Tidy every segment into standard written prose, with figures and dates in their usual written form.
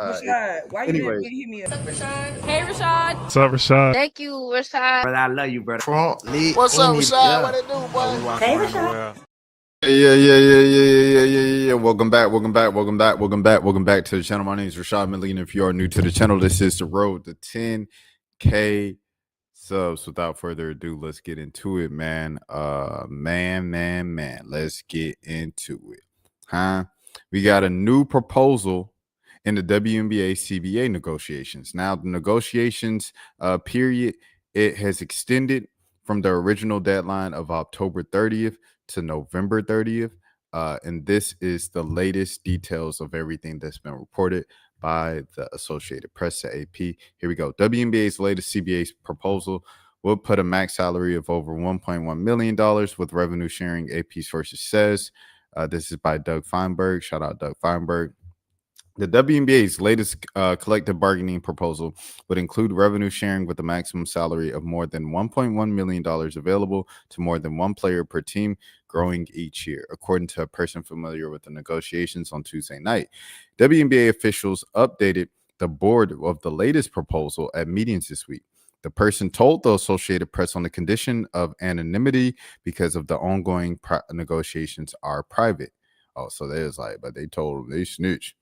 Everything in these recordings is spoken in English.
Rashad, why you didn't hit me up? What's up, Rashad? Hey, Rashad. What's up, Rashad? Thank you, Rashad. Brother, I love you, brother. What's up, Rashad? What it do, boy? Hey, Rashad. Yeah. Welcome back to the channel. My name is Rashad Milligan. If you are new to the channel, this is the road to 10K subs. Without further ado, let's get into it, man. Let's get into it. We got a new proposal in the WNBA CBA negotiations. Now, the negotiations period, it has extended from the original deadline of October 30th to November 30th. And this is the latest details of everything that's been reported by the Associated Press to AP. Here we go. WNBA's latest CBA proposal will put a max salary of over $1.1 million with revenue sharing, AP sources says. This is by Doug Feinberg. Shout out Doug Feinberg. The WNBA's latest collective bargaining proposal would include revenue sharing with a maximum salary of more than $1.1 million available to more than one player per team, growing each year, according to a person familiar with the negotiations on Tuesday night. WNBA officials updated the board of the latest proposal at meetings this week. The person told the Associated Press on the condition of anonymity because of the ongoing negotiations are private. Oh, so there's like, but they told them they snitch.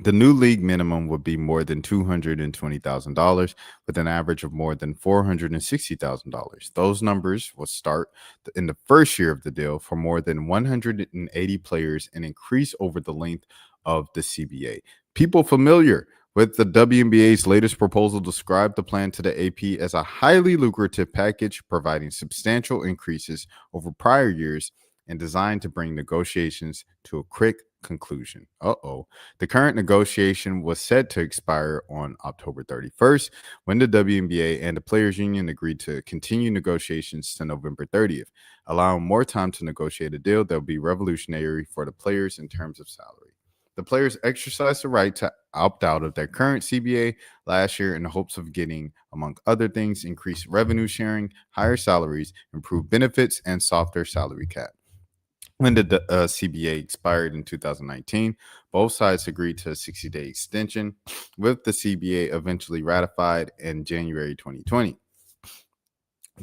The new league minimum would be more than $220,000 with an average of more than $460,000. Those numbers will start in the first year of the deal for more than 180 players and increase over the length of the CBA. People familiar with the WNBA's latest proposal described the plan to the AP as a highly lucrative package, providing substantial increases over prior years and designed to bring negotiations to a quick conclusion. The current negotiation was set to expire on October 31st when the WNBA and the Players Union agreed to continue negotiations to November 30th, allowing more time to negotiate a deal that will be revolutionary for the players in terms of salary. The players exercised the right to opt out of their current CBA last year in the hopes of getting, among other things, increased revenue sharing, higher salaries, improved benefits, and softer salary cap. When the CBA expired in 2019, both sides agreed to a 60-day extension, with the CBA eventually ratified in January 2020.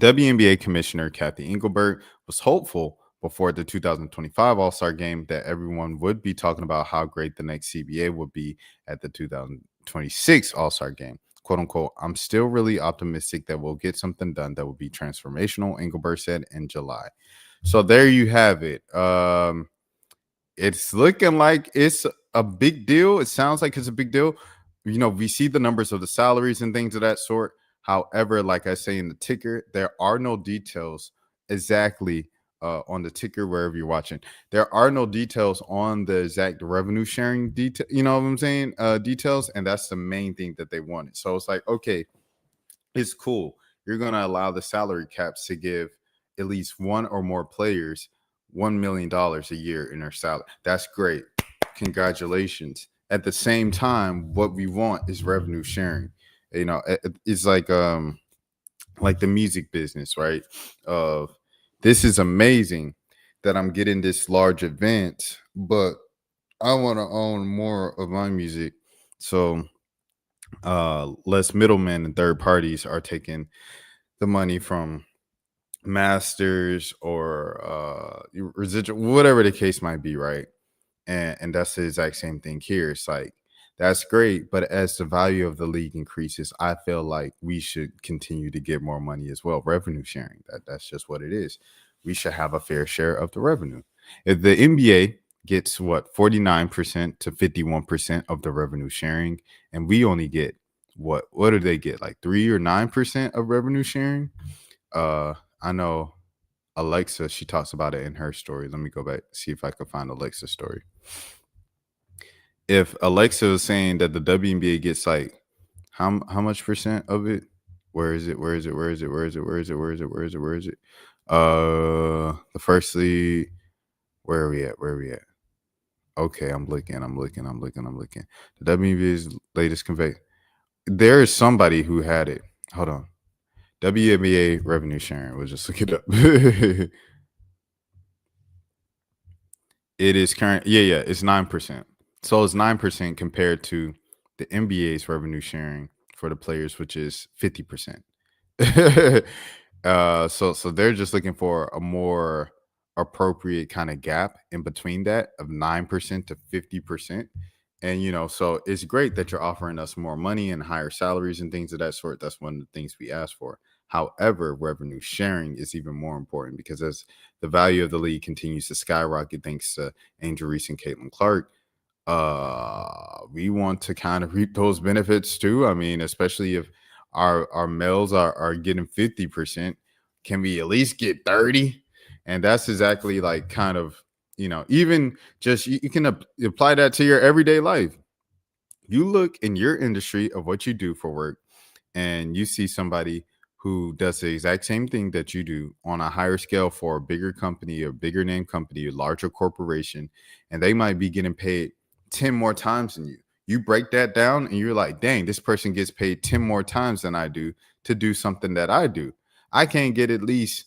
WNBA Commissioner Kathy Engelbert was hopeful before the 2025 All-Star Game that everyone would be talking about how great the next CBA would be at the 2026 All-Star Game. "Quote unquote, I'm still really optimistic that we'll get something done that will be transformational," Engelbert said in July. So there you have it. It's looking like it's a big deal. It sounds like it's a big deal. You know, we see the numbers of the salaries and things of that sort. However, like I say in the ticker, there are no details exactly on the ticker wherever you're watching. There are no details on the exact revenue sharing detail. You know what I'm saying? Details, and that's the main thing that they wanted. So it's like, okay, it's cool. You're going to allow the salary caps to give at least one or more players $1 million a year in their salary. That's great. Congratulations. At the same time, what we want is revenue sharing. You know, it's like the music business, right? This is amazing that I'm getting this large event, but I want to own more of my music. So less middlemen and third parties are taking the money from masters or residual, whatever the case might be, right? And that's the exact same thing here. It's like, that's great, but as the value of the league increases, I feel like we should continue to get more money as well. Revenue sharing, that's just what it is. We should have a fair share of the revenue. If the NBA gets 49% to 51% of the revenue sharing, and we only get what do they get, like 3 or 9% of revenue sharing? I know Alexa, she talks about it in her story. Let me go back, see if I can find Alexa's story. If Alexa is saying that the WNBA gets like how much percent of it? Where is it? The first league. Where are we at? Okay, I'm looking. The WNBA's latest convey. There is somebody who had it. Hold on. WNBA revenue sharing. We'll just look it up. It is current. Yeah, it's 9%. So it's 9% compared to the NBA's revenue sharing for the players, which is 50%. So they're just looking for a more appropriate kind of gap in between that of 9% to 50%. And so it's great that you're offering us more money and higher salaries and things of that sort. That's one of the things we asked for. However, revenue sharing is even more important because as the value of the league continues to skyrocket, thanks to Angel Reese and Caitlin Clark, we want to kind of reap those benefits too. I mean, especially if our males are getting 50%, can we at least get 30? And that's exactly like kind of, even just you can apply that to your everyday life. You look in your industry of what you do for work and you see somebody who does the exact same thing that you do on a higher scale for a bigger company, a bigger name company, a larger corporation, and they might be getting paid 10 more times than you. You break that down and you're like, dang, this person gets paid 10 more times than I do to do something that I do. I can't get at least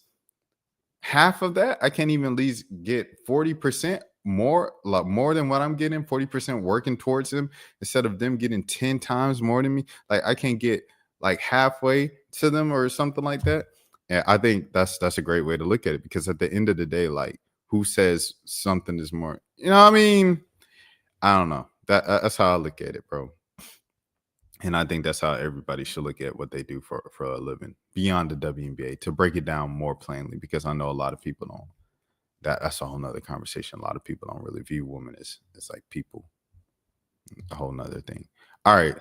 half of that. I can't even at least get 40% more, like more than what I'm getting, 40% working towards them instead of them getting 10 times more than me. Like I can't get like halfway to them or something like that. And I think that's a great way to look at it because at the end of the day, like who says something is more, what I mean? I don't know. That's how I look at it, bro. And I think that's how everybody should look at what they do for a living beyond the WNBA to break it down more plainly, because I know a lot of people don't. That's a whole nother conversation. A lot of people don't really view women as like people. A whole nother thing. All right.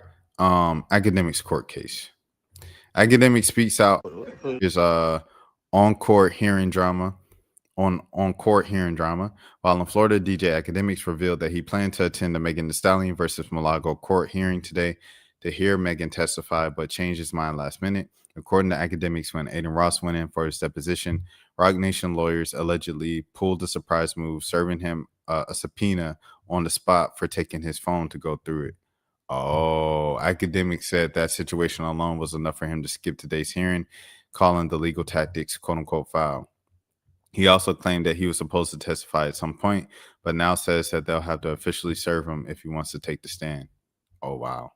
Academics court case. Academic speaks out is on court hearing drama. On court hearing drama. While in Florida, DJ Academics revealed that he planned to attend the Megan Thee Stallion versus Milagro court hearing today to hear Megan testify, but changed his mind last minute. According to Academics, when Aiden Ross went in for his deposition, Roc Nation lawyers allegedly pulled a surprise move, serving him a subpoena on the spot for taking his phone to go through it. Oh, Academics said that situation alone was enough for him to skip today's hearing, calling the legal tactics quote-unquote foul. He also claimed that he was supposed to testify at some point, but now says that they'll have to officially serve him if he wants to take the stand. Oh, wow.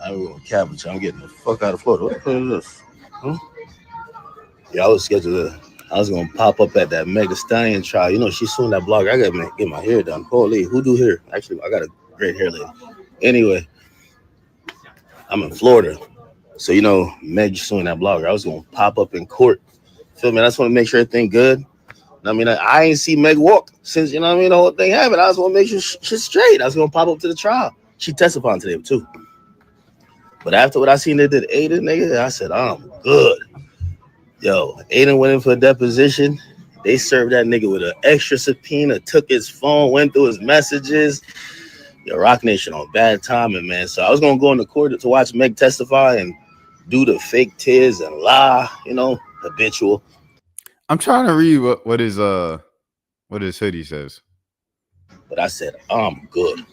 I'm going to cabbage. I'm getting the fuck out of Florida. What the fuck is this? Huh? Yeah, I was scheduled I was going to pop up at that Meg Thee Stallion trial. She's suing that blogger. I got to get my hair done. Holy, who do hair? Actually, I got a great hair lady. Anyway, I'm in Florida. So, Meg suing that blogger. I was going to pop up in court. Feel me? I just want to make sure everything good. I mean, I ain't see Meg walk since, the whole thing happened. I just want to make sure she's straight. I was going to pop up to the trial. She testified today, too. But after what I seen they did Aiden, nigga, I said, I'm good. Yo, Aiden went in for a deposition. They served that nigga with an extra subpoena, took his phone, went through his messages. Yo, Roc Nation on bad timing, man. So I was going to go in the court to watch Meg testify and do the fake tears and lie, habitual. I'm trying to read what his hoodie says. But I said, I'm good.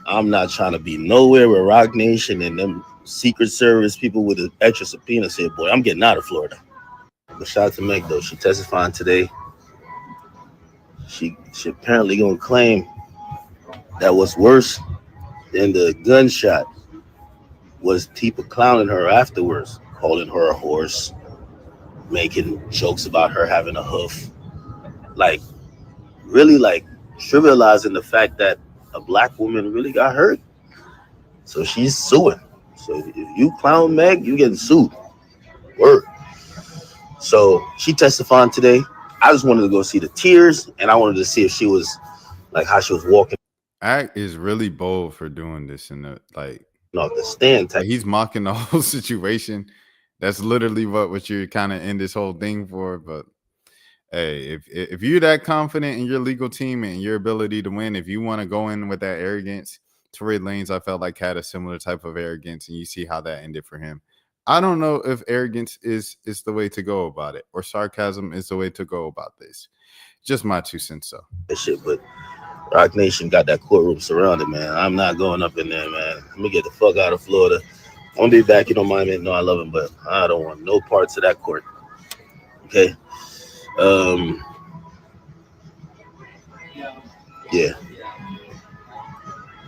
I'm not trying to be nowhere with Roc Nation and them Secret Service people with an extra subpoena. Said, boy, I'm getting out of Florida. But shout out to Meg, though. She testifying today. She apparently going to claim that what's worse than the gunshot was people clowning her afterwards, calling her a horse, making jokes about her having a hoof. Like, really, like, trivializing the fact that a black woman really got hurt. So she's suing. So if you clown Meg, you getting sued. Word. So she testifying today. I just wanted to go see the tears, and I wanted to see if she was like how she was walking. Act is really bold for doing this in the the stand type. Like he's mocking the whole situation. That's literally what you're kind of in this whole thing for. But hey, if you're that confident in your legal team and your ability to win, if you want to go in with that arrogance, Tory Lanez, I felt like had a similar type of arrogance, and you see how that ended for him. I don't know if arrogance is the way to go about it, or sarcasm is the way to go about this. Just my 2 cents, though. That shit, but Roc Nation got that courtroom surrounded, man. I'm not going up in there, man. Let me get the fuck out of Florida. I'm gonna be back. You don't mind me? No, I love him, but I don't want no parts of that court. Okay. Yeah.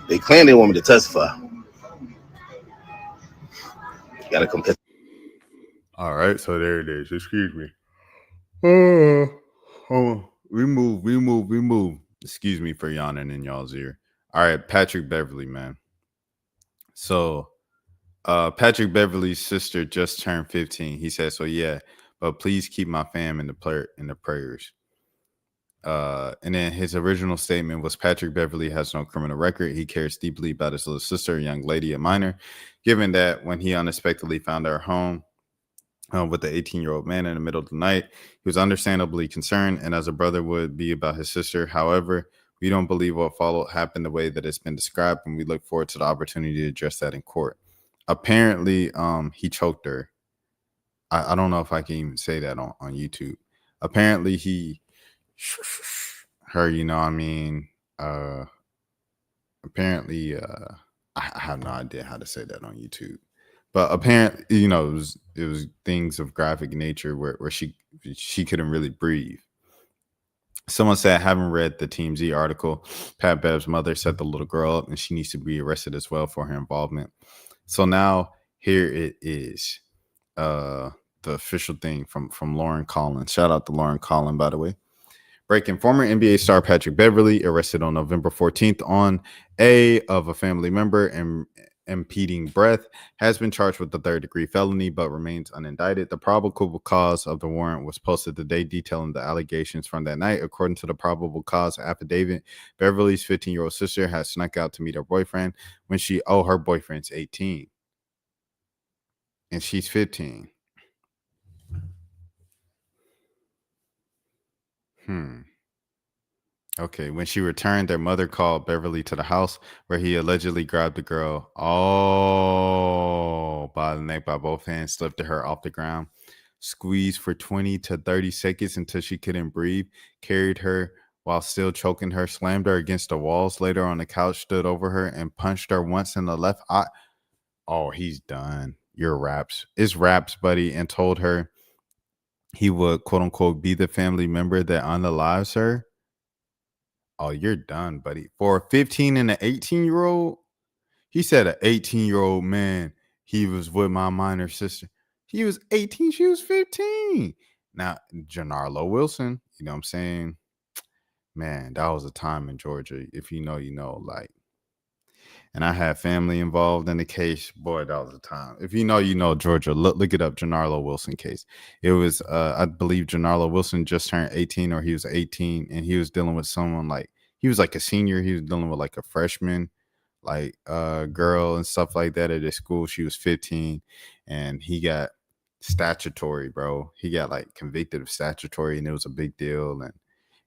They claim they want me to testify. gotta come catch. All right, so there it is. Excuse me. Oh, we move. Excuse me for yawning in y'all's ear. All right, Patrick Beverly, man. So, Patrick Beverly's sister just turned 15. He said, "So yeah, but please keep my fam in the prayers." And then his original statement was Patrick Beverly has no criminal record. He cares deeply about his little sister, a young lady, a minor. Given that when he unexpectedly found her home with the 18-year-old man in the middle of the night, he was understandably concerned, and as a brother would be about his sister. However, we don't believe what followed happened the way that it's been described, and we look forward to the opportunity to address that in court. Apparently, he choked her. I don't know if I can even say that on YouTube. Apparently, he her, you know what I mean? Apparently, I have no idea how to say that on YouTube. But apparently, you know, it was things of graphic nature where she couldn't really breathe. Someone said, I haven't read the TMZ article. Pat Bev's mother set the little girl up and she needs to be arrested as well for her involvement. So now here it is. The official thing from Lauren Collins. Shout out to Lauren Collins, by the way. Breaking: former NBA star Patrick Beverly arrested on November 14th on of a family member and impeding breath, has been charged with the third-degree felony but remains unindicted. The probable cause of the warrant was posted today, detailing the allegations from that night. According to the probable cause affidavit, Beverly's 15-year-old sister has snuck out to meet her boyfriend when her boyfriend's 18 and she's 15. Okay, when she returned, their mother called Beverly to the house where he allegedly grabbed the girl by the neck by both hands, lifted her off the ground, squeezed for 20 to 30 seconds until she couldn't breathe, carried her while still choking her, slammed her against the walls, laid her on the couch, stood over her, and punched her once in the left eye. Oh, he's done. You're raps. It's raps, buddy, and told her he would, quote unquote, be the family member that unalives her. Oh, you're done, buddy. For a 15 and an 18-year-old, he said an 18-year-old man, he was with my minor sister. He was 18, she was 15. Now, Janarlo Wilson, you know what I'm saying? Man, that was a time in Georgia. If you know, you know, like, and I had family involved in the case. Boy, that was a time. If you know, you know, Georgia. Look it up, Janarlo Wilson case. It was, I believe Janarlo Wilson just turned 18 or he was 18 and he was dealing with someone like, he was like a senior. He was dealing with like a freshman, like girl and stuff like that at his school. She was 15 and he got statutory, bro. He got like convicted of statutory and it was a big deal. And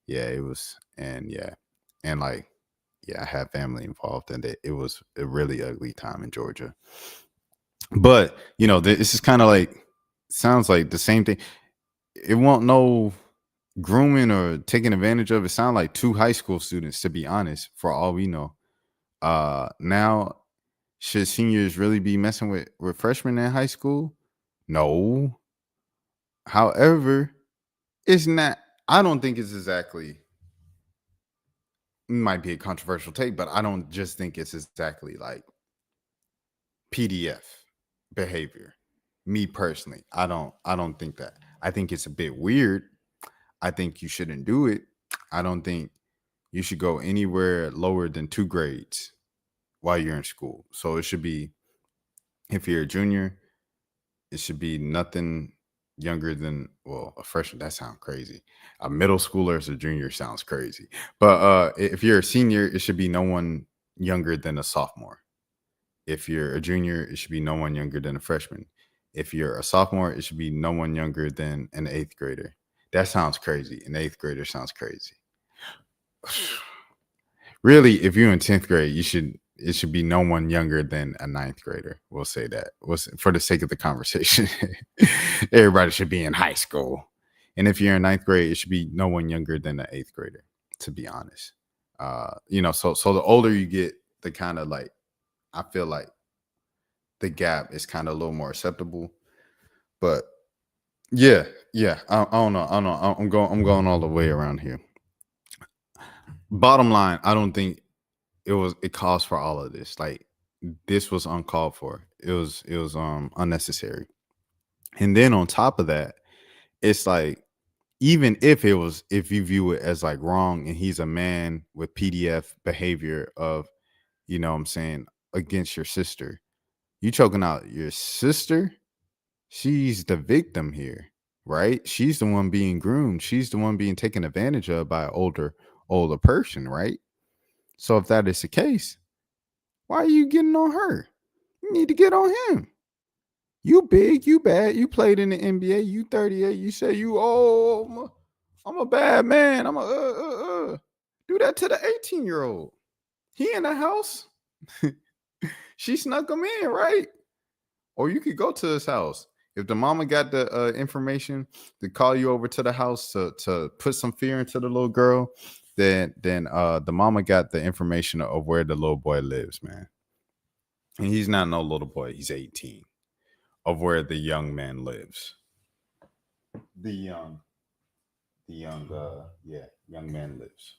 yeah, it was, and yeah. And like, yeah, I had family involved and it was a really ugly time in Georgia. But, you know, this is kind of like, sounds like the same thing. It won't no grooming or taking advantage of. It sounds like two high school students, to be honest, for all we know. Now, should seniors really be messing with freshmen in high school? No. However, it's not, I don't think it's exactly, might be a controversial take, but I don't just think it's exactly like PDF behavior. Me personally, I don't think that. I think it's a bit weird. I think you shouldn't do it. I don't think you should go anywhere lower than 2 grades while you're in school. So it should be, if you're a junior, it should be nothing younger than, well, a freshman. That sounds crazy. A middle schooler as a junior sounds crazy. But if you're a senior, it should be no one younger than a sophomore. If you're a junior, it should be no one younger than a freshman. If you're a sophomore, it should be no one younger than an 8th grader. That sounds crazy. An 8th grader sounds crazy. Really, if you're in 10th grade, it should be no one younger than a 9th grader. We'll say that. For the sake of the conversation. Everybody should be in high school. And if you're in 9th grade, it should be no one younger than an 8th grader, to be honest. You know, so the older you get, the kind of like, I feel like the gap is kind of a little more acceptable. But yeah, I don't know. I'm going all the way around here. Bottom line, I don't think it caused for all of this. Like, this was uncalled for. It was unnecessary. And then on top of that, it's like, even if you view it as like wrong and he's a man with PDF behavior of, you know what I'm saying, against your sister, you choking out your sister, she's the victim here, right? She's the one being groomed. She's the one being taken advantage of by an older person, right? So if that is the case, why are you getting on her? You need to get on him. You big, you bad, you played in the NBA, you 38, you say you I'm a bad man. I'm a do that to the 18-year-old. He in the house. She snuck him in, right? Or you could go to his house. If the mama got the information to call you over to the house to put some fear into the little girl, then the mama got the information of where the little boy lives, man. And he's not no little boy, he's 18. Of where the young man lives. The young man lives.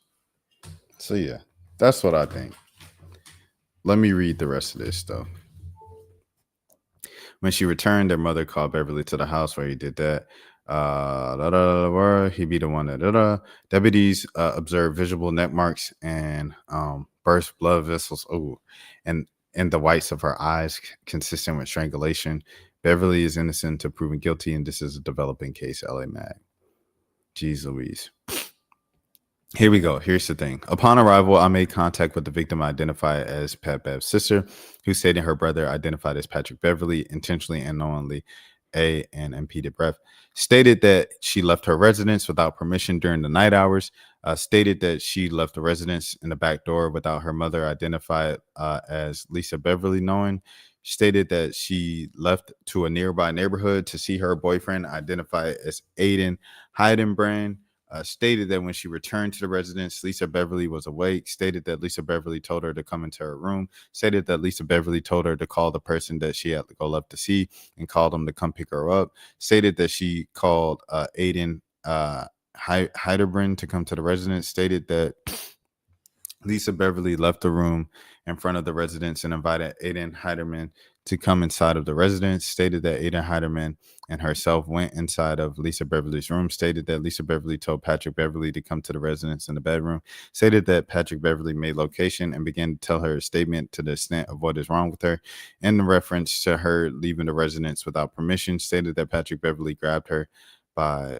So yeah, that's what I think. Let me read the rest of this stuff. When she returned, their mother called Beverly to the house where he did that. He be the one that deputies observed visible neck marks and burst blood vessels. Oh, and in the whites of her eyes, consistent with strangulation. Beverly is innocent until proven guilty, and this is a developing case. LA Mag. Jeez Louise. Here we go. Here's the thing. Upon arrival, I made contact with the victim identified as Pat Bev's sister, who stated her brother, identified as Patrick Beverly, intentionally and knowingly and impeded breath, stated that she left her residence without permission during the night hours, stated that she left the residence in the back door without her mother, identified as Lisa Beverly, knowing, stated that she left to a nearby neighborhood to see her boyfriend, identified as Aiden Heidenbrand, stated that when she returned to the residence, Lisa Beverly was awake, stated that Lisa Beverly told her to come into her room, stated that Lisa Beverly told her to call the person that she had to go left to see and called them to come pick her up, stated that she called Aiden Heidenbrand to come to the residence, stated that Lisa Beverly left the room in front of the residence and invited Aiden Heiderman to come inside of the residence, stated that Aiden Heiderman and herself went inside of Lisa Beverly's room, stated that Lisa Beverly told Patrick Beverly to come to the residence in the bedroom, stated that Patrick Beverly made location and began to tell her a statement to the extent of what is wrong with her. In reference to her leaving the residence without permission, stated that Patrick Beverly grabbed her by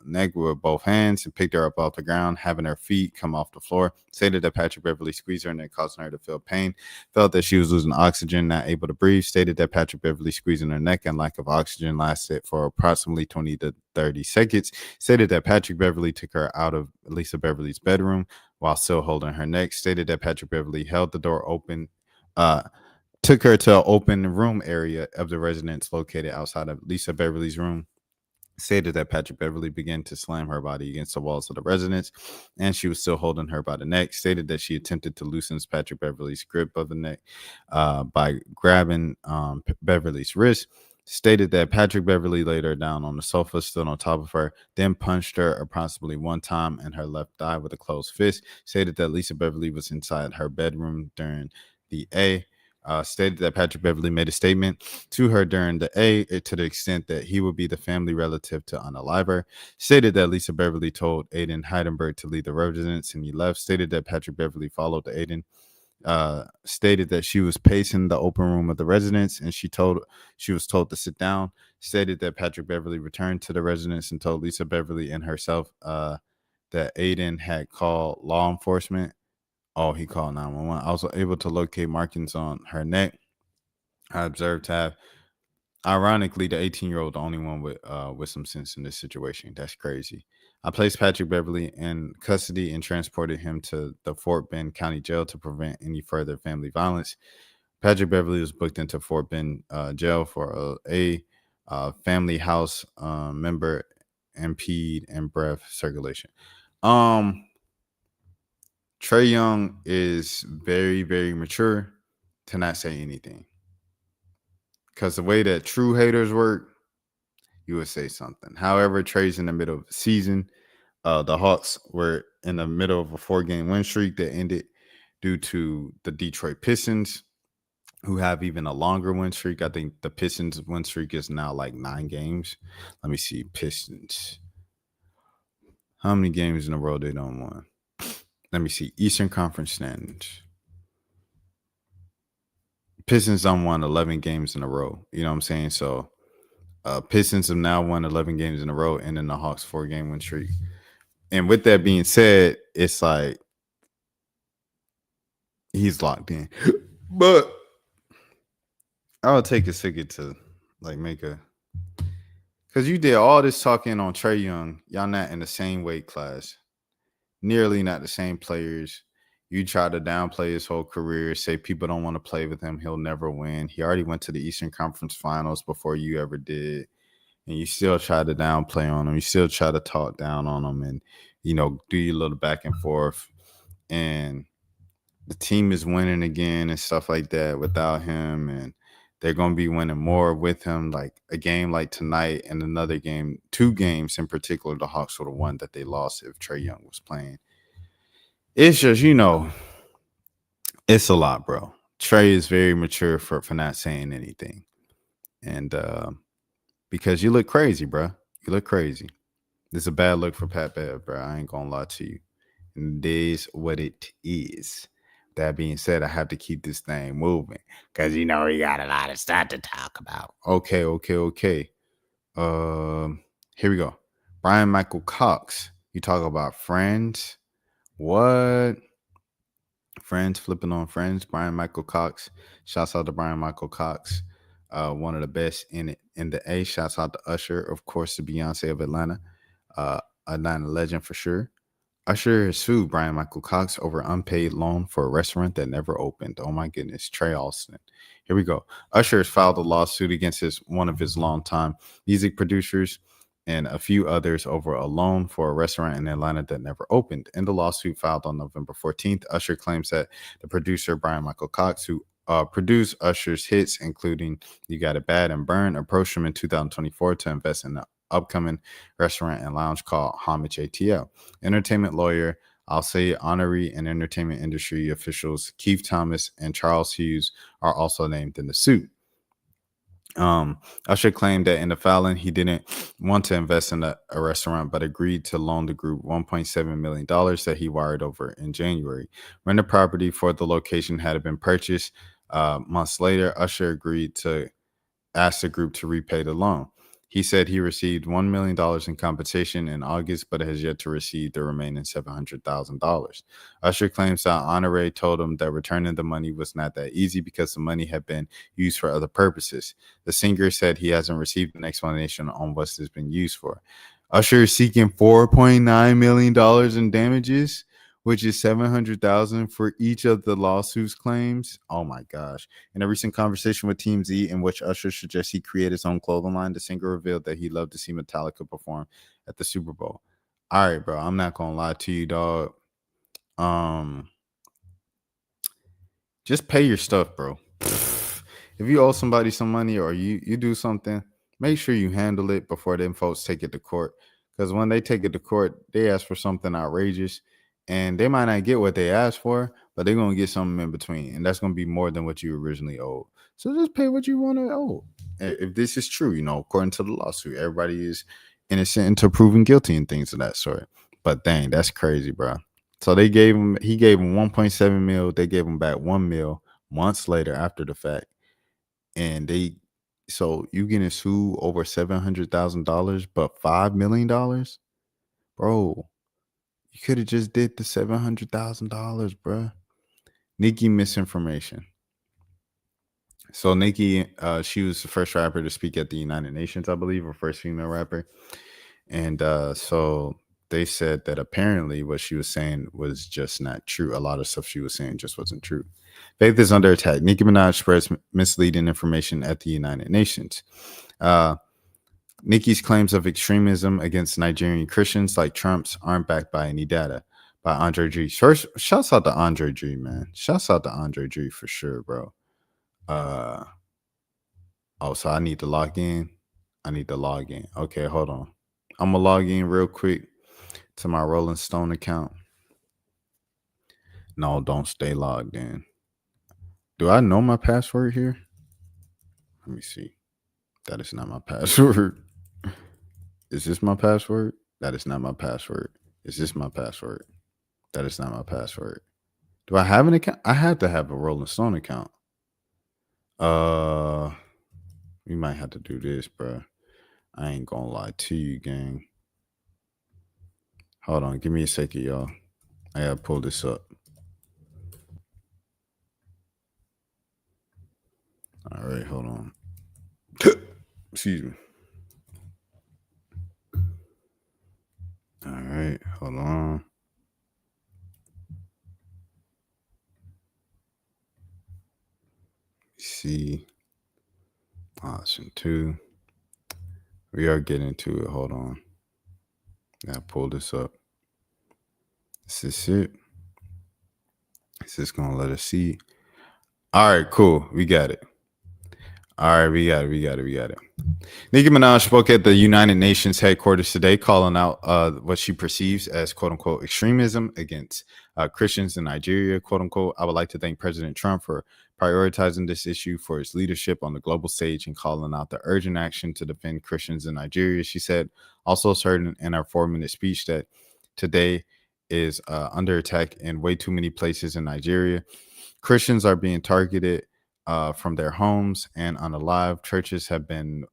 neck with both hands and picked her up off the ground, having her feet come off the floor. Stated that Patrick Beverly squeezed her neck, causing her to feel pain. Felt that she was losing oxygen, not able to breathe. Stated that Patrick Beverly squeezing her neck and lack of oxygen lasted for approximately 20 to 30 seconds. Stated that Patrick Beverly took her out of Lisa Beverly's bedroom while still holding her neck. Stated that Patrick Beverly held the door open, took her to an open room area of the residence located outside of Lisa Beverly's room. Stated that Patrick Beverly began to slam her body against the walls of the residence, and she was still holding her by the neck. Stated that she attempted to loosen Patrick Beverly's grip of the neck by grabbing Beverly's wrist. Stated that Patrick Beverly laid her down on the sofa, stood on top of her, then punched her approximately one time in her left thigh with a closed fist. Stated that Lisa Beverly was inside her bedroom during the stated that Patrick Beverly made a statement to her during the to the extent that he would be the family relative to unalive her. Stated that Lisa Beverly told Aiden Heidenberg to leave the residence and he left. Stated that Patrick Beverly followed Aiden. Stated that she was pacing the open room of the residence and she was told to sit down. Stated that Patrick Beverly returned to the residence and told Lisa Beverly and herself that Aiden had called law enforcement. Oh, he called 911. I was able to locate markings on her neck. I observed to have, ironically, the 18-year-old, the only one with some sense in this situation. That's crazy. I placed Patrick Beverly in custody and transported him to the Fort Bend County Jail to prevent any further family violence. Patrick Beverly was booked into Fort Bend Jail for a family house member impede and breath circulation. Trae Young is very, very mature to not say anything. Because the way that true haters work, you would say something. However, Trae's in the middle of the season. The Hawks were in the middle of a 4-game win streak that ended due to the Detroit Pistons who have even a longer win streak. I think the Pistons win streak is now like 9 games. Let me see. Pistons. How many games in a row they don't win? Let me see. Eastern Conference standings. Pistons don't won 11 games in a row. You know what I'm saying? So Pistons have now won 11 games in a row, and then the Hawks 4-game win streak. And with that being said, it's like he's locked in. But I'll take a second to like make a, because you did all this talking on Trae Young. Y'all not in the same weight class, nearly not the same players. You try to downplay his whole career, say people don't want to play with him. He'll never win. He already went to the Eastern Conference Finals before you ever did. And you still try to downplay on him. You still try to talk down on him and, you know, do your little back and forth. And the team is winning again and stuff like that without him. And they're going to be winning more with him. Like a game like tonight and another game, 2 games in particular, the Hawks would have won that they lost if Trae Young was playing. It's just, you know, it's a lot, bro. Trae is very mature for not saying anything. And because you look crazy, bro. You look crazy. This is a bad look for Pat Bev, bro. I ain't going to lie to you. And it is what it is. That being said, I have to keep this thing moving because, you know, we got a lot of stuff to talk about. Okay. Here we go. Bryan-Michael Cox. You talk about friends. What? Friends, flipping on friends. Bryan-Michael Cox. Shouts out to Bryan-Michael Cox. One of the best in it in the A. Shouts out to Usher, of course, the Beyonce of Atlanta. Atlanta legend for sure. Usher has sued Bryan-Michael Cox over unpaid loan for a restaurant that never opened. Oh my goodness, Trey Alston. Here we go. Usher has filed a lawsuit against one of his longtime music producers and a few others over a loan for a restaurant in Atlanta that never opened. In the lawsuit filed on November 14th, Usher claims that the producer, Bryan-Michael Cox, who produced Usher's hits, including You Got It Bad and Burn, approached him in 2024 to invest in the upcoming restaurant and lounge called Homage ATL. Entertainment lawyer, I'll say honoree and entertainment industry officials Keith Thomas and Charles Hughes are also named in the suit. Usher claimed that in the filing, he didn't want to invest in a restaurant, but agreed to loan the group $1.7 million that he wired over in January. When the property for the location had been purchased months later, Usher agreed to ask the group to repay the loan. He said he received $1 million in compensation in August, but has yet to receive the remaining $700,000. Usher claims that Honore told him that returning the money was not that easy because the money had been used for other purposes. The singer said he hasn't received an explanation on what it's been used for. Usher is seeking $4.9 million in damages, which is $700,000 for each of the lawsuit's claims. Oh my gosh. In a recent conversation with TMZ in which Usher suggests he create his own clothing line, the singer revealed that he'd love to see Metallica perform at the Super Bowl. All right, bro. I'm not going to lie to you, dog. Just pay your stuff, bro. If you owe somebody some money or you do something, make sure you handle it before them folks take it to court. Because when they take it to court, they ask for something outrageous. And they might not get what they asked for, but they're going to get something in between. And that's going to be more than what you originally owed. So just pay what you want to owe. If this is true, you know, according to the lawsuit, everybody is innocent until proven guilty and things of that sort. But dang, that's crazy, bro. So he gave him 1.7 mil. They gave him back 1 mil months later after the fact. And so you getting sued over $700,000, but $5 million? Bro. You could have just did the $700,000, bro. Nicki misinformation. So Nicki, she was the first rapper to speak at the United Nations, I believe, or first female rapper. And so they said that apparently what she was saying was just not true. A lot of stuff she was saying just wasn't true. Faith is under attack. Nicki Minaj spreads misleading information at the United Nations. Nicki's claims of extremism against Nigerian Christians like Trump's aren't backed by any data. By Andre G. First, shouts out to Andre G, man. Shouts out to Andre G for sure, bro. So I need to log in. Okay, hold on. I'm going to log in real quick to my Rolling Stone account. No, don't stay logged in. Do I know my password here? Let me see. That is not my password. Is this my password? That is not my password. Is this my password? That is not my password. Do I have an account? I have to have a Rolling Stone account. We might have to do this, bro. I ain't gonna lie to you, gang. Hold on, give me a second, y'all. I gotta pull this up. All right, hold on. Excuse me. All right, hold on. See. Option 2. We are getting to it. Hold on. Now pull this up. Is this it? Is this gonna let us see? All right, cool. We got it. All right, we got it. Nicki Minaj spoke at the United Nations headquarters today, calling out what she perceives as "quote unquote" extremism against Christians in Nigeria. "Quote unquote." I would like to thank President Trump for prioritizing this issue, for his leadership on the global stage, and calling out the urgent action to defend Christians in Nigeria. She said, also asserting in her 4-minute speech that today is under attack in way too many places in Nigeria. Christians are being targeted from their homes and unalive. Churches have been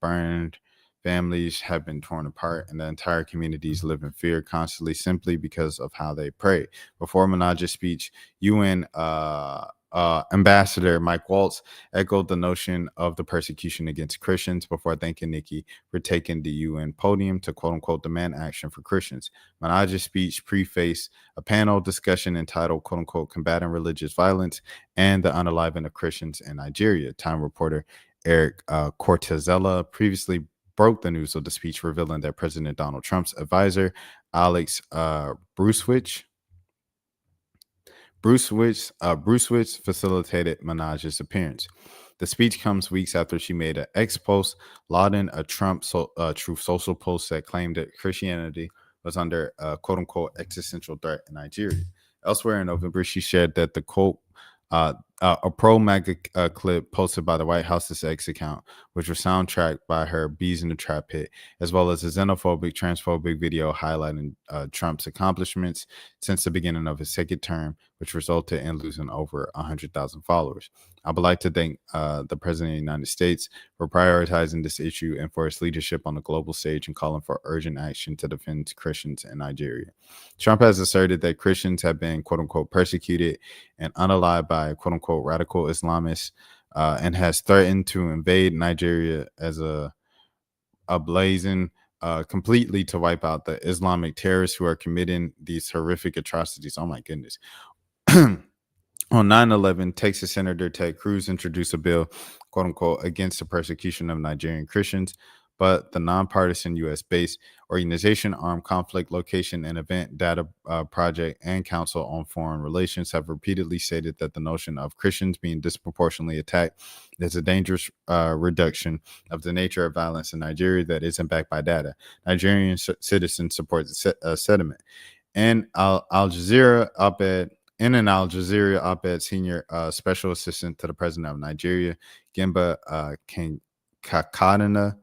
burned. Families have been torn apart, and the entire communities live in fear constantly simply because of how they pray. Before Minaj's speech, UN Ambassador Mike Waltz echoed the notion of the persecution against Christians before thanking Nicki for taking the UN podium to "quote unquote" demand action for Christians. Minaj's speech prefaced a panel discussion entitled "quote unquote" Combating Religious Violence and the Unaliving of Christians in Nigeria. Time reporter Eric Cortezella previously broke the news of the speech, revealing that President Donald Trump's advisor, Alex Bruce Wicks facilitated Minaj's appearance. The speech comes weeks after she made an X post lauding a Trump Truth Social post that claimed that Christianity was under a "quote unquote" existential threat in Nigeria. Elsewhere in November, she shared that the quote a pro-MAGA clip posted by the White House's X account, which was soundtracked by her Bees in the Trap hit, as well as a xenophobic, transphobic video highlighting Trump's accomplishments since the beginning of his second term, which resulted in losing over 100,000 followers. I would like to thank the President of the United States for prioritizing this issue and for his leadership on the global stage and calling for urgent action to defend Christians in Nigeria. Trump has asserted that Christians have been "quote unquote" persecuted and unalived by "quote unquote" radical Islamists and has threatened to invade Nigeria as a blazing completely to wipe out the Islamic terrorists who are committing these horrific atrocities. Oh my goodness. On 9/11, Texas Senator Ted Cruz introduced a bill, "quote unquote," against the persecution of Nigerian Christians, but the nonpartisan U.S.-based organization Armed Conflict Location and Event Data Project and Council on Foreign Relations have repeatedly stated that the notion of Christians being disproportionately attacked is a dangerous reduction of the nature of violence in Nigeria that isn't backed by data. Nigerian citizens support the sentiment. And Al Jazeera op-ed In an Al Jazeera op-ed, senior special assistant to the president of Nigeria, Gemba Kakadena,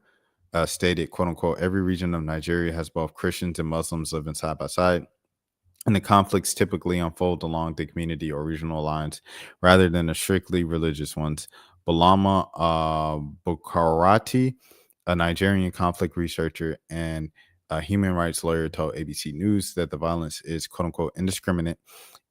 stated, "quote unquote," every region of Nigeria has both Christians and Muslims living side by side, and the conflicts typically unfold along the community or regional lines rather than the strictly religious ones. Balama Bukarati, a Nigerian conflict researcher and a human rights lawyer, told ABC News that the violence is, "quote unquote," indiscriminate.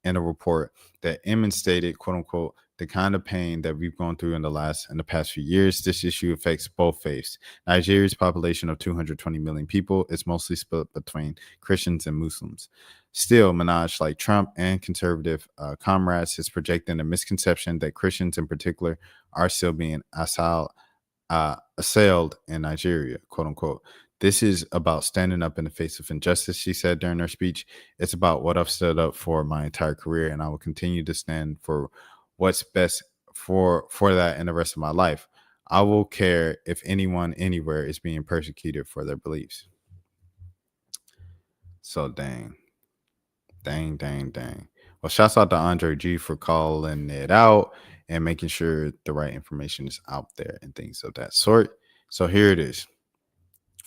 In a report that Emmons stated, "quote unquote," the kind of pain that we've gone through in the past few years, this issue affects both faiths. Nigeria's population of 220 million people is mostly split between Christians and Muslims. Still, Minaj, like Trump and conservative comrades, is projecting a misconception that Christians in particular are still being assailed in Nigeria, "quote unquote." This is about standing up in the face of injustice, she said during her speech. It's about what I've stood up for my entire career, and I will continue to stand for what's best for that in the rest of my life. I will care if anyone anywhere is being persecuted for their beliefs. So dang. Well, shouts out to Andre G for calling it out. and making sure the right information is out there and things of that sort. So here it is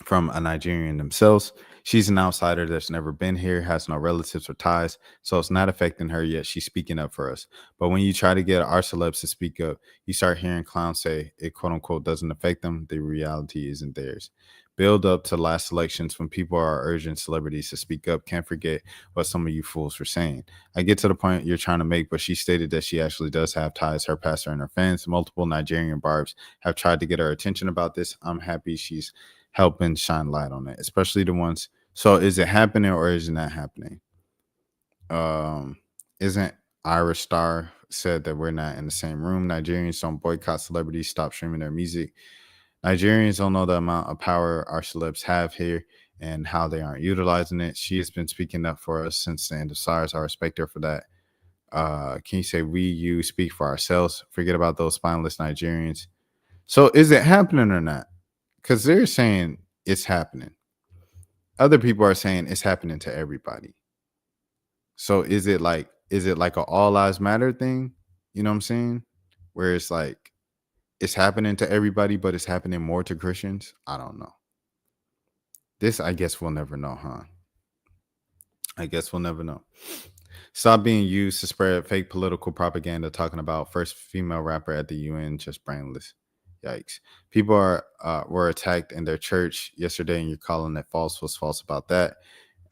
from a Nigerian themselves. She's an outsider that's never been here, has no relatives or ties, so it's not affecting her yet. She's speaking up for us. But when you try to get our celebs to speak up, you start hearing clowns say it quote unquote doesn't affect them. The reality isn't theirs. Build up to last elections when people are urging celebrities to speak up. Can't forget what some of you fools were saying. I get to the point you're trying to make, but she stated that she actually does have ties. Her pastor and her fans, multiple Nigerian barbs, have tried to get her attention about this. I'm happy she's helping shine light on it, especially the ones. So is it happening or is it not happening? Isn't Irish Star said that we're not in the same room? Nigerians don't boycott celebrities, stop streaming their music. Nigerians don't know the amount of power our celebs have here and how they aren't utilizing it. She has been speaking up for us since the end of SARS. I respect her for that. Can you say you speak for ourselves? Forget about those spineless Nigerians. So is it happening or not? Because they're saying it's happening. Other people are saying it's happening to everybody. So is it like an all lives matter thing? You know what I'm saying? Where it's like it's happening to everybody, but it's happening more to Christians. I don't know. This, I guess we'll never know, huh? I guess we'll never know. Stop being used to spread fake political propaganda talking about first female rapper at the UN just brainless. Yikes. People were attacked in their church yesterday and you're calling it false. What's false about that?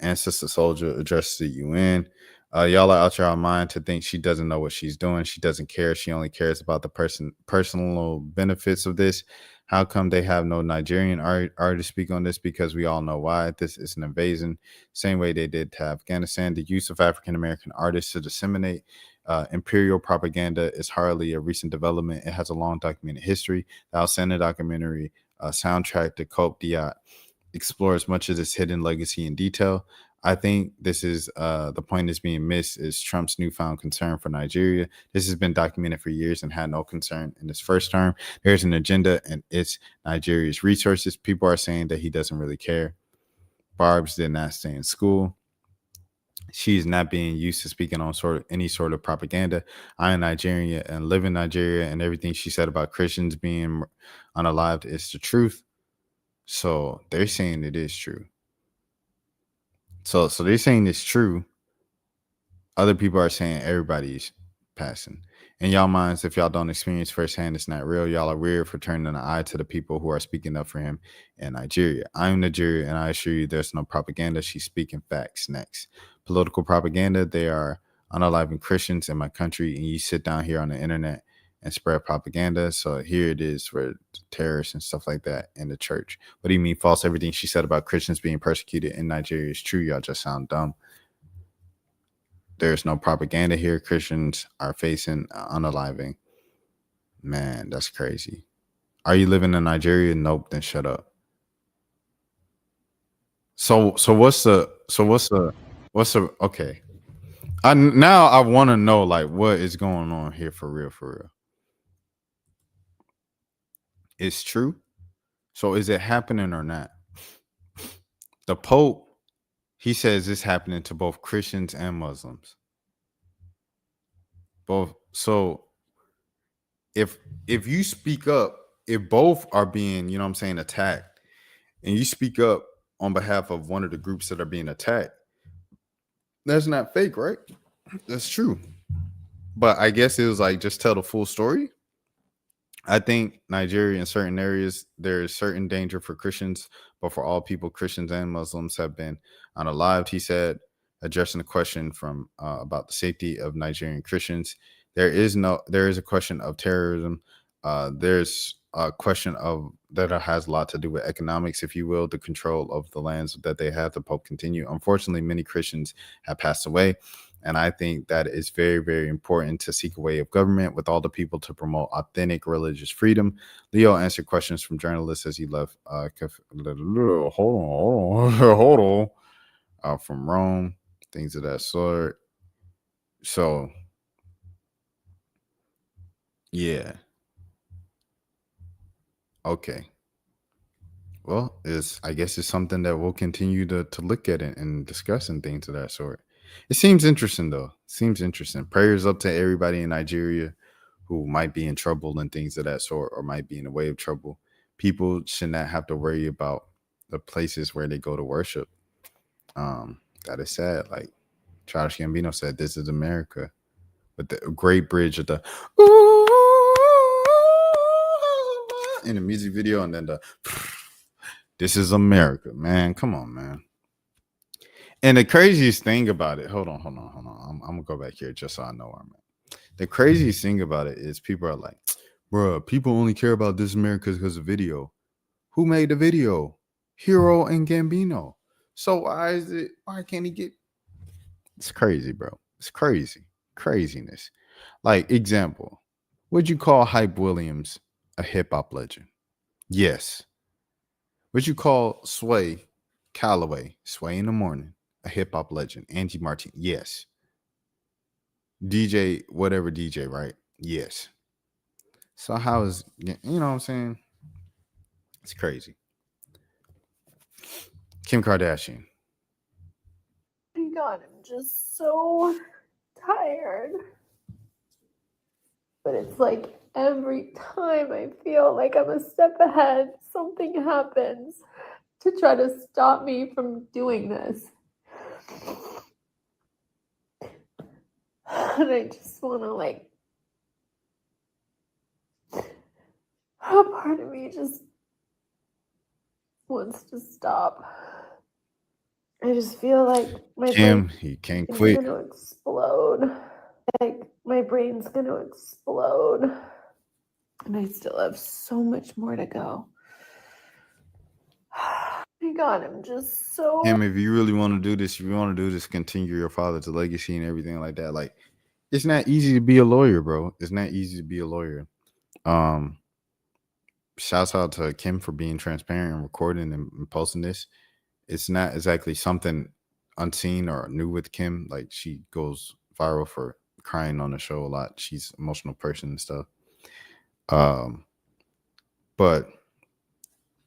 And Sister Soldier addressed the UN. Y'all are out your mind to think she doesn't know what she's doing. She doesn't care. She only cares about the personal benefits of this. How come they have no Nigerian artists speak on this? Because we all know why. This is an invasion. Same way they did to Afghanistan. The use of African-American artists to disseminate imperial propaganda is hardly a recent development. It has a long documented history. The outstanding documentary soundtrack to Cope Diat explores much of this hidden legacy in detail. I think this is the point is being missed is Trump's newfound concern for Nigeria. This has been documented for years and had no concern in his first term. There's an agenda and it's Nigeria's resources. People are saying that he doesn't really care. Barb's did not stay in school. She's not being used to speaking on any sort of propaganda. I am Nigerian and live in Nigeria, and everything she said about Christians being unalived is the truth. So they're saying it is true. So they're saying it's true. Other people are saying everybody's passing. In y'all minds, if y'all don't experience firsthand, it's not real. Y'all are weird for turning an eye to the people who are speaking up for him in Nigeria. I'm Nigeria, and I assure you there's no propaganda. She's speaking facts next. Political propaganda, they are unaliving Christians in my country, and you sit down here on the internet and spread propaganda. So here it is for terrorists and stuff like that in the church. What do you mean false? Everything she said about Christians being persecuted in Nigeria is true. Y'all just sound dumb. There's no propaganda here. Christians are facing unaliving. Man, that's crazy. Are you living in Nigeria? Nope. Then shut up. So what's the okay? I want to know like what is going on here for real. It's true. So is it happening or not? The Pope, he says it's happening to both Christians and Muslims. Both. So if you speak up, if both are being, you know what I'm saying, attacked, and you speak up on behalf of one of the groups that are being attacked, that's not fake, right? That's true. But I guess it was like just tell the full story. I think Nigeria in certain areas, there is certain danger for Christians, but for all people, Christians and Muslims have been unalived, he said, addressing the question from about the safety of Nigerian Christians. There is a question of terrorism. There's a question of that has a lot to do with economics, if you will, the control of the lands that they have. The Pope continue. Unfortunately, many Christians have passed away. And I think that is very, very important to seek a way of government with all the people to promote authentic religious freedom. Leo answered questions from journalists as he left. Hold on. From Rome, things of that sort. So, yeah. Okay. Well, I guess it's something that we'll continue to look at it and discuss and things of that sort. It seems interesting, though. Prayers up to everybody in Nigeria who might be in trouble and things of that sort, or might be in the way of trouble. People should not have to worry about the places where they go to worship. That is sad. Like Childish Gambino said, "This is America," with the great bridge of the in the music video, and then the "This is America," man. Come on, man. And the craziest thing about it, hold on. I'm gonna go back here just so I know where I'm at. The craziest thing about it is people are like, "Bruh, people only care about This America because of video." Who made the video? Hero and Gambino. So why can't he get? It's crazy, bro. It's craziness. Like, example, would you call Hype Williams a hip hop legend? Yes. Would you call Sway Calloway, Sway in the Morning, a hip hop legend? Angie Martin? Yes. DJ, whatever DJ, right? Yes. So how is, you know what I'm saying? It's crazy. Kim Kardashian. Oh my God, I'm just so tired. But it's like every time I feel like I'm a step ahead, something happens to try to stop me from doing this. And I just want to a part of me just wants to stop. I just feel like my Kim, he can't quit. gonna explode. Like my brain's gonna explode. And I still have so much more to go. Oh my God, I'm just so Kim, if you really want to do this, continue your father's legacy and everything like that. Like, it's not easy to be a lawyer, bro. It's not easy to be a lawyer. Shouts out to Kim for being transparent and recording and posting this. It's not exactly something unseen or new with Kim. Like, she goes viral for crying on the show a lot. She's an emotional person and stuff. But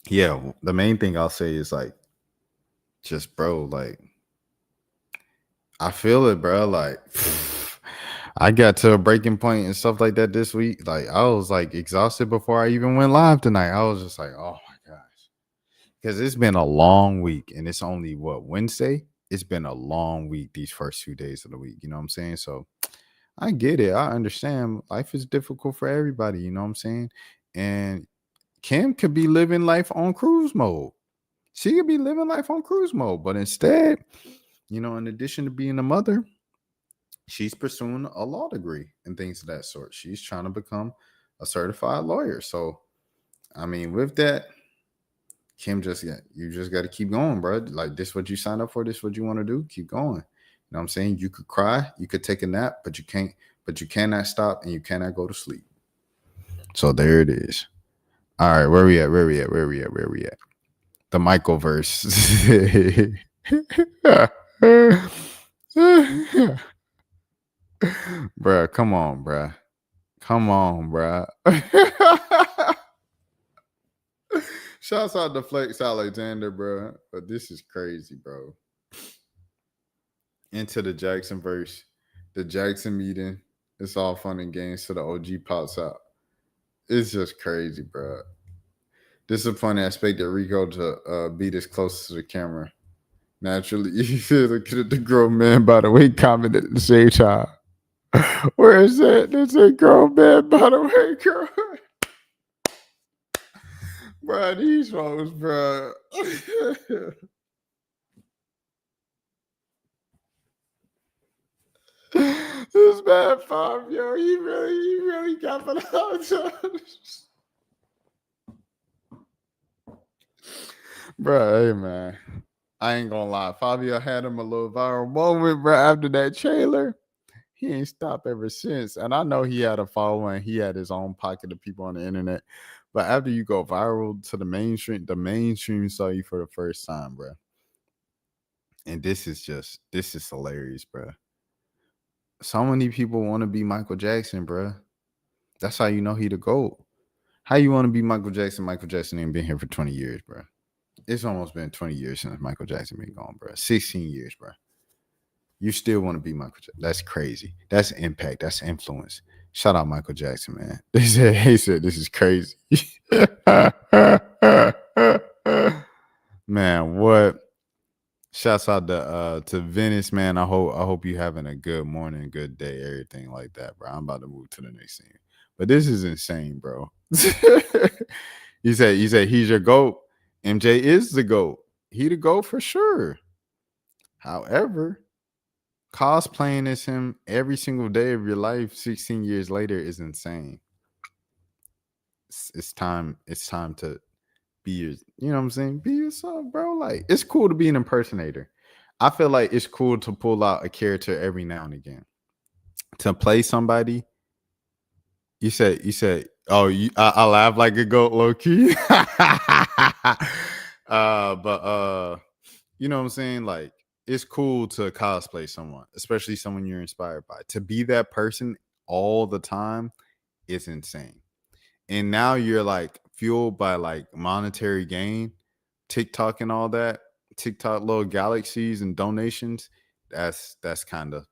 yeah, the main thing I'll say is like, just bro, like, I feel it, bro. Like, I got to a breaking point and stuff like that this week. Like, I was like exhausted before I even went live tonight. I was just like, oh my gosh. Because it's been a long week and it's only Wednesday? It's been a long week these first 2 days of the week. You know what I'm saying? So I get it. I understand. Life is difficult for everybody. You know what I'm saying? And Kim could be living life on cruise mode. She could be living life on cruise mode. But instead, you know, in addition to being a mother, she's pursuing a law degree and things of that sort. She's trying to become a certified lawyer. So, I mean, with that, Kim, you just got to keep going, bro. Like, this what you signed up for. This what you want to do. Keep going. You know what I'm saying? You could cry, you could take a nap, but you cannot stop and you cannot go to sleep. So there it is. All right, where we at? The Michael verse. Bruh, come on, bruh. Shouts out to Flex Alexander, bro. But this is crazy, bro. Into the Jackson verse, the Jackson meeting. It's all fun and games till the OG pops out. It's just crazy, bro. Disappointing aspect that Rico to be this close to the camera. Naturally, you feel the grown man by the way commented at the same time. Where is that? There's a grown man by the way, girl. Bro, these folks, bro. This man Fab, yo, he really capitalized on this. Bro, hey man, I ain't gonna lie. Fabio had him a little viral moment, bro. After that trailer, he ain't stopped ever since. And I know he had a following. He had his own pocket of people on the internet. But after you go viral to the mainstream saw you for the first time, bro. And this is hilarious, bro. So many people want to be Michael Jackson, bro. That's how you know he the GOAT. How you want to be Michael Jackson? Michael Jackson ain't been here for 20 years, bro. It's almost been 20 years since Michael Jackson been gone, bro. 16 years, bro. You still want to be Michael Jackson. That's crazy. That's impact. That's influence. Shout out Michael Jackson, man. He said this is crazy. Man, what? Shouts out to Venice, man. I hope you having a good morning, good day, everything like that, bro. I'm about to move to the next thing. But this is insane, bro. You said he's your GOAT. MJ is the GOAT. He the GOAT for sure. However, cosplaying as him every single day of your life 16 years later is insane. It's time to be your, you know what I'm saying? Be yourself, bro. Like, it's cool to be an impersonator. I feel like it's cool to pull out a character every now and again. To play somebody. You said, oh, I laugh like a goat, low key. But you know what I'm saying? Like, it's cool to cosplay someone, especially someone you're inspired by. To be that person all the time is insane. And now you're like fueled by like monetary gain, TikTok and all that, TikTok little galaxies and donations. That's kind of,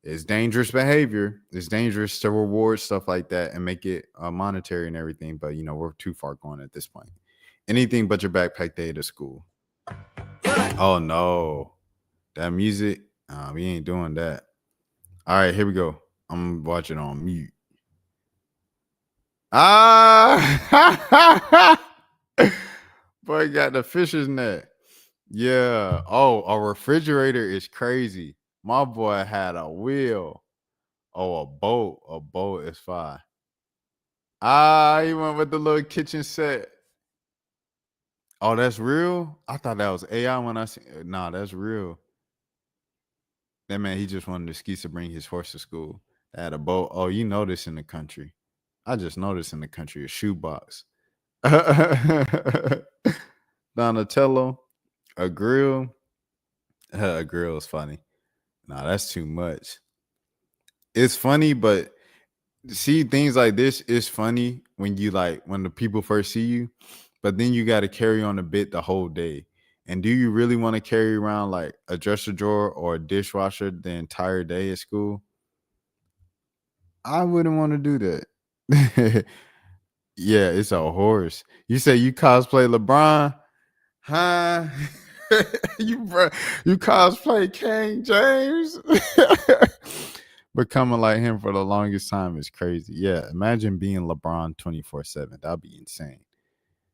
it's dangerous behavior. It's dangerous to reward stuff like that and make it monetary and everything. But you know, we're too far gone at this point. Anything but your backpack day to school. Oh no, that music. We ain't doing that. All right, here we go. I'm watching on mute. Boy got the fisher's net. Yeah. Oh, a refrigerator is crazy. My boy had a wheel. Oh, a boat. A boat is fine. He went with the little kitchen set. Oh, that's real? I thought that was AI when I see. Nah, that's real. That man, he just wanted an excuse to bring his horse to school. They had a boat. Oh, you know this in the country. I just noticed in the country a shoebox. Donatello, a grill. A grill is funny. Nah, that's too much. It's funny, but see, things like this is funny when the people first see you, but then you got to carry on a bit the whole day. And do you really want to carry around like a dresser drawer or a dishwasher the entire day at school? I wouldn't want to do that. Yeah, it's a horse. You say you cosplay LeBron, huh? you cosplay King James. Becoming like him for the longest time is crazy. Yeah, imagine being LeBron 24/7. That'd be insane.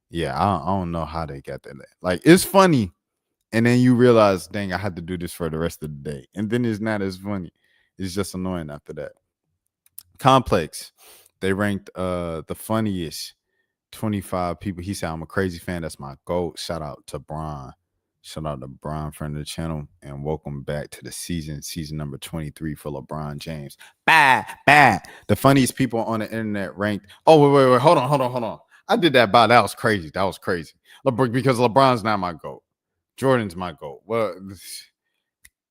Yeah, I don't know how they got that. Like, it's funny, and then you realize, dang, I had to do this for the rest of the day, and then it's not as funny. It's just annoying after that. Complex. They ranked the funniest 25 people. He said, I'm a crazy fan. That's my GOAT. Shout out to Brian. Shout out to Brian, friend of the channel, and welcome back to the season number 23 for LeBron James. Bah. The funniest people on the internet ranked. Oh, wait. Hold on. I did that by. That was crazy. Because LeBron's not my GOAT. Jordan's my GOAT. Well,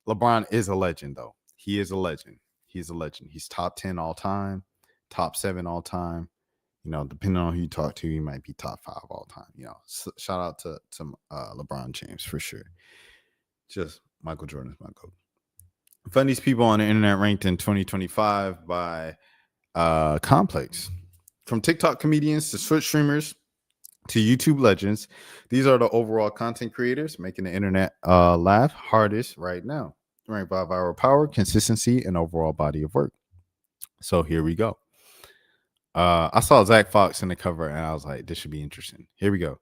LeBron is a legend, though. He is a legend. He's a legend. He's top 10 all time, top 7 all time. You know, depending on who you talk to, he might be top 5 all time. You know, shout out to LeBron James for sure. Just Michael Jordan's my GOAT. Funniest people on the internet ranked in 2025 by Complex. From TikTok comedians to Twitch streamers to YouTube legends, these are the overall content creators making the internet laugh hardest right now. Ranked by viral power, consistency, and overall body of work. So here we go. I saw Zach Fox in the cover and I was like, this should be interesting. Here we go.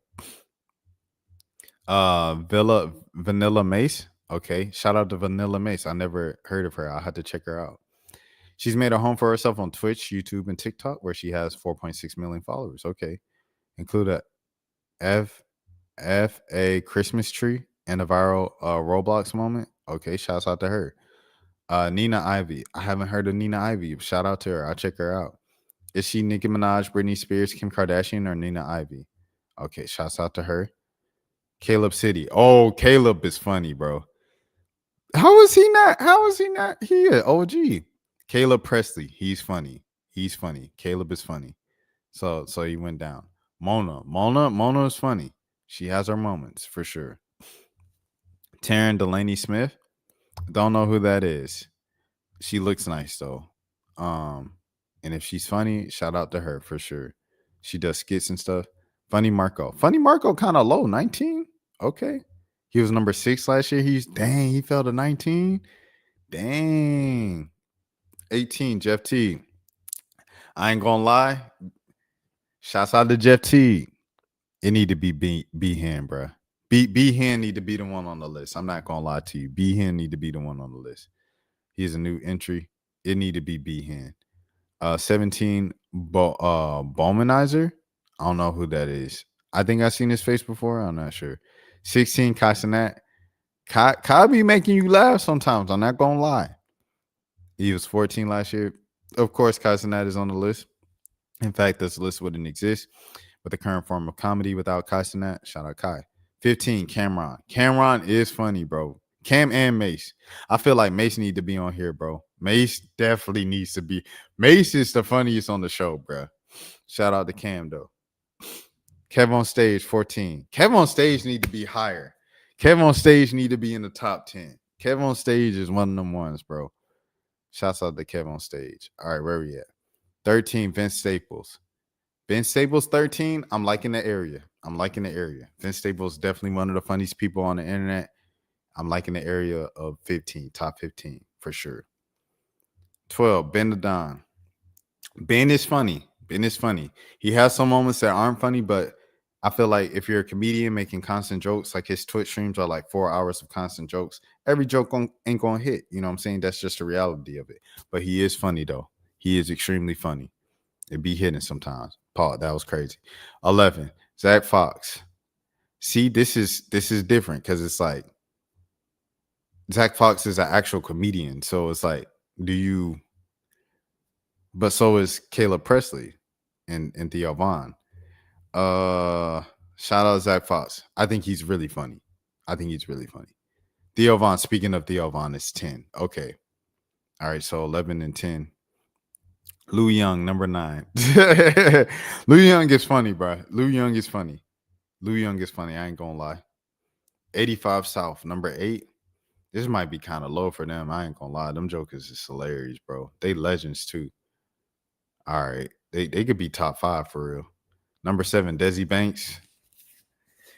Vanilla Mace. Okay. Shout out to Vanilla Mace. I never heard of her. I had to check her out. She's made a home for herself on Twitch, YouTube, and TikTok, where she has 4.6 million followers. Okay. Include a Christmas tree and a viral Roblox moment. Okay. Shouts out to her. Nina Ivy. I haven't heard of Nina Ivy. Shout out to her. I'll check her out. Is she Nicki Minaj, Britney Spears, Kim Kardashian, or Nina Ivy? Okay, shouts out to her. Caleb City. Oh, Caleb is funny, bro. How is he not here? OG. Caleb Presley. He's funny. Caleb is funny. So he went down. Mona is funny. She has her moments for sure. Taryn Delaney Smith. Don't know who that is. She looks nice though. And if she's funny, shout out to her for sure. She does skits and stuff. Funny Marco. Funny Marco kind of low, 19. Okay. He was number 6 last year. He fell to 19. Dang. 18, Jeff T. I ain't gonna lie. Shouts out to Jeff T. It need to be B-Hen, bro. B-Hen need to be the one on the list. I'm not gonna lie to you. B-Hen need to be the one on the list. He's a new entry. It need to be B-Hen. 17, Bowmanizer. I don't know who that is. I think I've seen his face before. I'm not sure. 16, Kaisanat. Kai be making you laugh sometimes. I'm not gonna lie. He was 14 last year. Of course, Kaisanat is on the list. In fact, this list wouldn't exist with the current form of comedy without Kaisanat. Shout out Kai. 15, Cameron. Cameron is funny, bro. Cam and Mace. I feel like Mace need to be on here, bro. Mace definitely needs to be. Mace is the funniest on the show, bro. Shout out to Cam, though. Kev on Stage, 14. Kev on Stage need to be higher. Kev on Stage need to be in the top 10. Kev on Stage is one of them ones, bro. Shouts out to Kev on Stage. All right, where we at? 13, Vince Staples. Vince Staples, 13. I'm liking the area. Vince Staples definitely one of the funniest people on the internet. I'm liking the area of 15, top 15 for sure. 12, Ben the Don. Ben is funny. He has some moments that aren't funny, but I feel like if you're a comedian making constant jokes, like his Twitch streams are like 4 hours of constant jokes, every joke ain't gonna hit. You know what I'm saying? That's just the reality of it. But he is funny, though. He is extremely funny. It be hitting sometimes. Paul, that was crazy. 11, Zach Fox. See, this is different because it's like Zach Fox is an actual comedian. So it's like, but so is Caleb Presley and Theo Vaughn. Shout out Zach Fox. I think he's really funny. Theo Vaughn, speaking of Theo Vaughn, is 10. Okay. All right, so 11 and 10. Lou Young, number 9. Lou Young is funny, bro. Lou Young is funny. I ain't gonna lie. 85 South, number 8. This might be kind of low for them. I ain't gonna lie. Them jokers is hilarious, bro. They legends too. All right. They could be top 5 for real. Number 7, Desi Banks.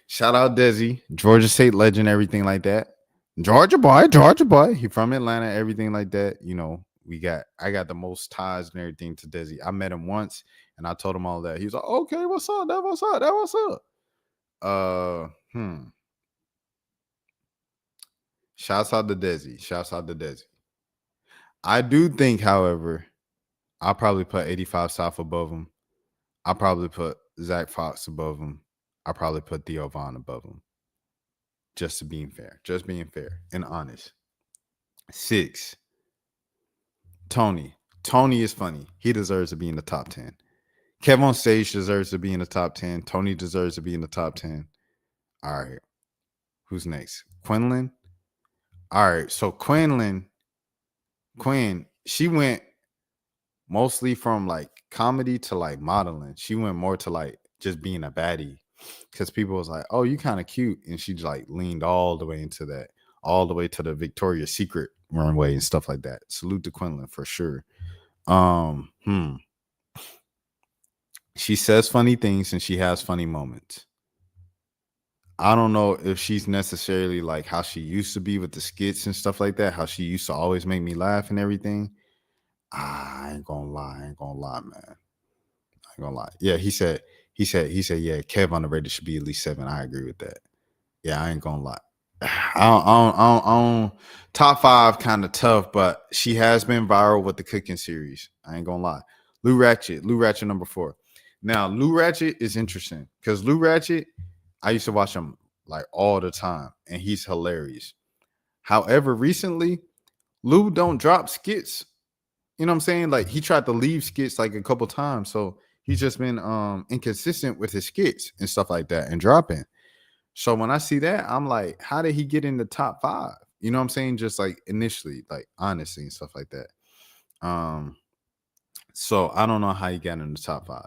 Shout out Desi. Georgia State legend, everything like that. Georgia boy. He from Atlanta, everything like that. You know, I got the most ties and everything to Desi. I met him once and I told him all that. He was like, okay, what's up? That what's up? Shouts out to Desi. I do think, however, I'll probably put 85 South above him. I'll probably put Zach Fox above him. I'll probably put Theo Vaughn above him. Just being fair and honest. 6, Tony. Tony is funny. He deserves to be in the top 10. Kev on Stage deserves to be in the top 10. Tony deserves to be in the top 10. All right. Who's next? Quinlan. All right. So Quinn, she went mostly from like comedy to like modeling. She went more to like just being a baddie because people was like, oh, you kind of cute. And she like leaned all the way into that, all the way to the Victoria's Secret runway and stuff like that. Salute to Quinlan for sure. She says funny things and she has funny moments. I don't know if she's necessarily like how she used to be with the skits and stuff like that, how she used to always make me laugh and everything. I ain't gonna lie, man. I ain't gonna lie. Yeah, he said, yeah, Kev underrated should be at least 7. I agree with that. Yeah, I ain't gonna lie. I don't top 5 kind of tough, but she has been viral with the cooking series. I ain't gonna lie. Lou Ratchet number 4. Now, Lou Ratchet is interesting because Lou Ratchet, I used to watch him like all the time, and he's hilarious. However, recently, Lou don't drop skits. You know what I'm saying? Like he tried to leave skits like a couple times, so he's just been inconsistent with his skits and stuff like that and dropping. So when I see that, I'm like, how did he get in the top 5? You know what I'm saying? Just like initially, like honestly and stuff like that. So I don't know how he got in the top 5.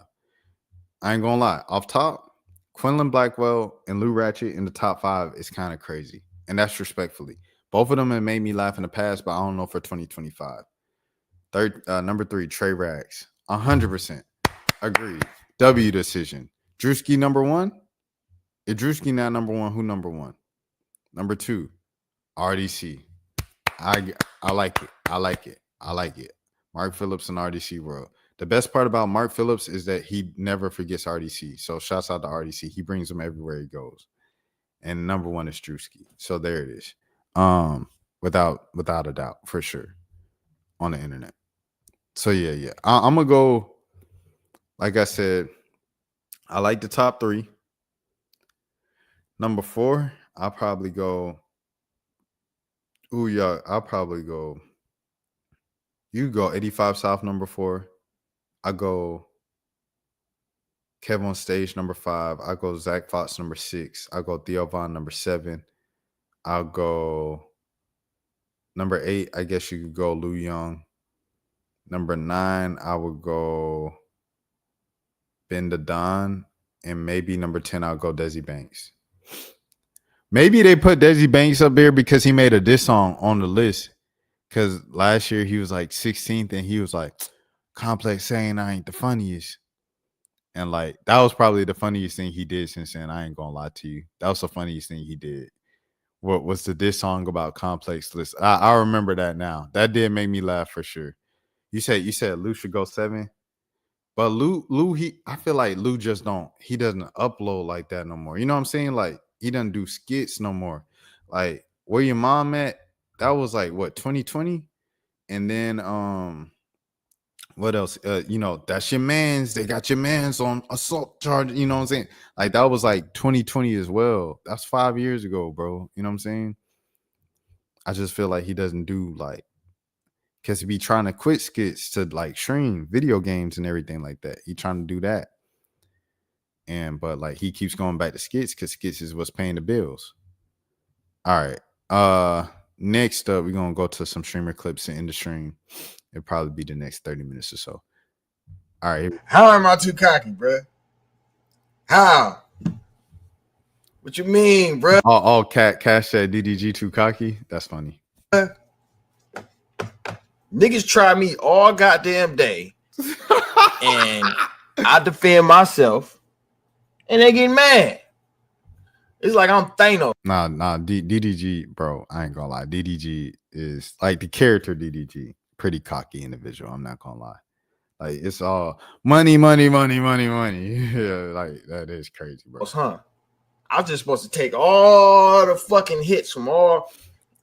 I ain't gonna lie. Off top, Quinlan Blackwell and Lou Ratchet in the top 5 is kind of crazy. And that's respectfully. Both of them have made me laugh in the past, but I don't know for 2025. Number 3, Trey Rags. 100%. Agreed. W decision. Drewski number 1. If Drewski not number 1, who number 1? Number 2, RDC. I like it. I like it. I like it. Mark Phillips and RDC World. The best part about Mark Phillips is that he never forgets RDC. So shouts out to RDC. He brings them everywhere he goes. And number 1 is Drewski. So there it is. Without a doubt, for sure. On the internet. So yeah. I'm gonna go. Like I said, I like the top 3. Number 4, I'll probably go. I'll probably go. You go 85 South number 4. I go Kev on Stage number 5. I go Zach Fox number 6. I go Theo Von number 7. I'll go number 8. I guess you could go Lou Young. Number 9, I would go Ben the Don. And maybe number 10, I'll go Desi Banks. Maybe they put Desi Banks up there because he made a diss song on the list. Because last year he was like 16th and he was like, Complex saying I ain't the funniest. And like, that was probably the funniest thing he did since then. I ain't gonna lie to you. That was the funniest thing he did. What was the diss song about Complex list? I remember that now. That did make me laugh for sure. You said Lou should go 7. But Lou, I feel like Lou just he doesn't upload like that no more. You know what I'm saying? Like, he doesn't do skits no more. Like, Where Your Mom At? That was like, what, 2020? And then, what else? That's your mans. They got your mans on assault charge. You know what I'm saying? Like, that was like 2020 as well. That's 5 years ago, bro. You know what I'm saying? I just feel like he doesn't do like, because he be trying to quit skits to like stream video games and everything like that. He trying to do that. But like he keeps going back to skits because skits is what's paying the bills. All right. Next up, we're gonna go to some streamer clips and end the stream. It'll probably be the next 30 minutes or so. All right. How am I too cocky, bro? How? What you mean, bro? Oh, Cash said DDG too cocky. That's funny. Niggas try me all goddamn day, and I defend myself, and they get mad. It's like I'm Thanos. Nah, DDG, bro. I ain't gonna lie. DDG is like the character DDG. Pretty cocky individual. I'm not gonna lie. Like, it's all money. Yeah, like that is crazy, bro. Huh? I'm just supposed to take all the fucking hits from all.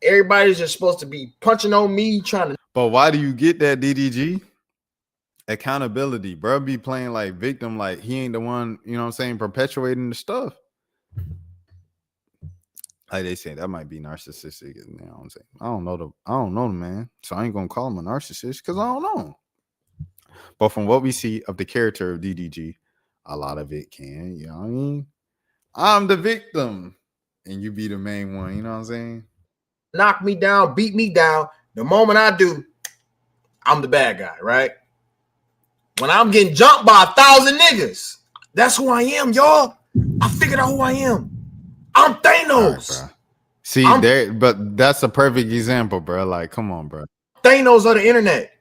Everybody's just supposed to be punching on me, trying to. But why do you get that, DDG? Accountability, bro. Be playing like victim, like he ain't the one, you know what I'm saying, perpetuating the stuff. Like they say, that might be narcissistic. You know what I'm saying? I don't know the man. So I ain't gonna call him a narcissist because I don't know him. But from what we see of the character of DDG, a lot of it can, you know what I mean? I'm the victim and you be the main one, you know what I'm saying? Knock me down, beat me down. The moment I do, I'm the bad guy, right? When I'm getting jumped by 1,000 niggas, that's who I am, y'all. I figured out who I am. I'm Thanos. Right, see, but that's a perfect example, bro. Like, come on, bro. Thanos of the internet.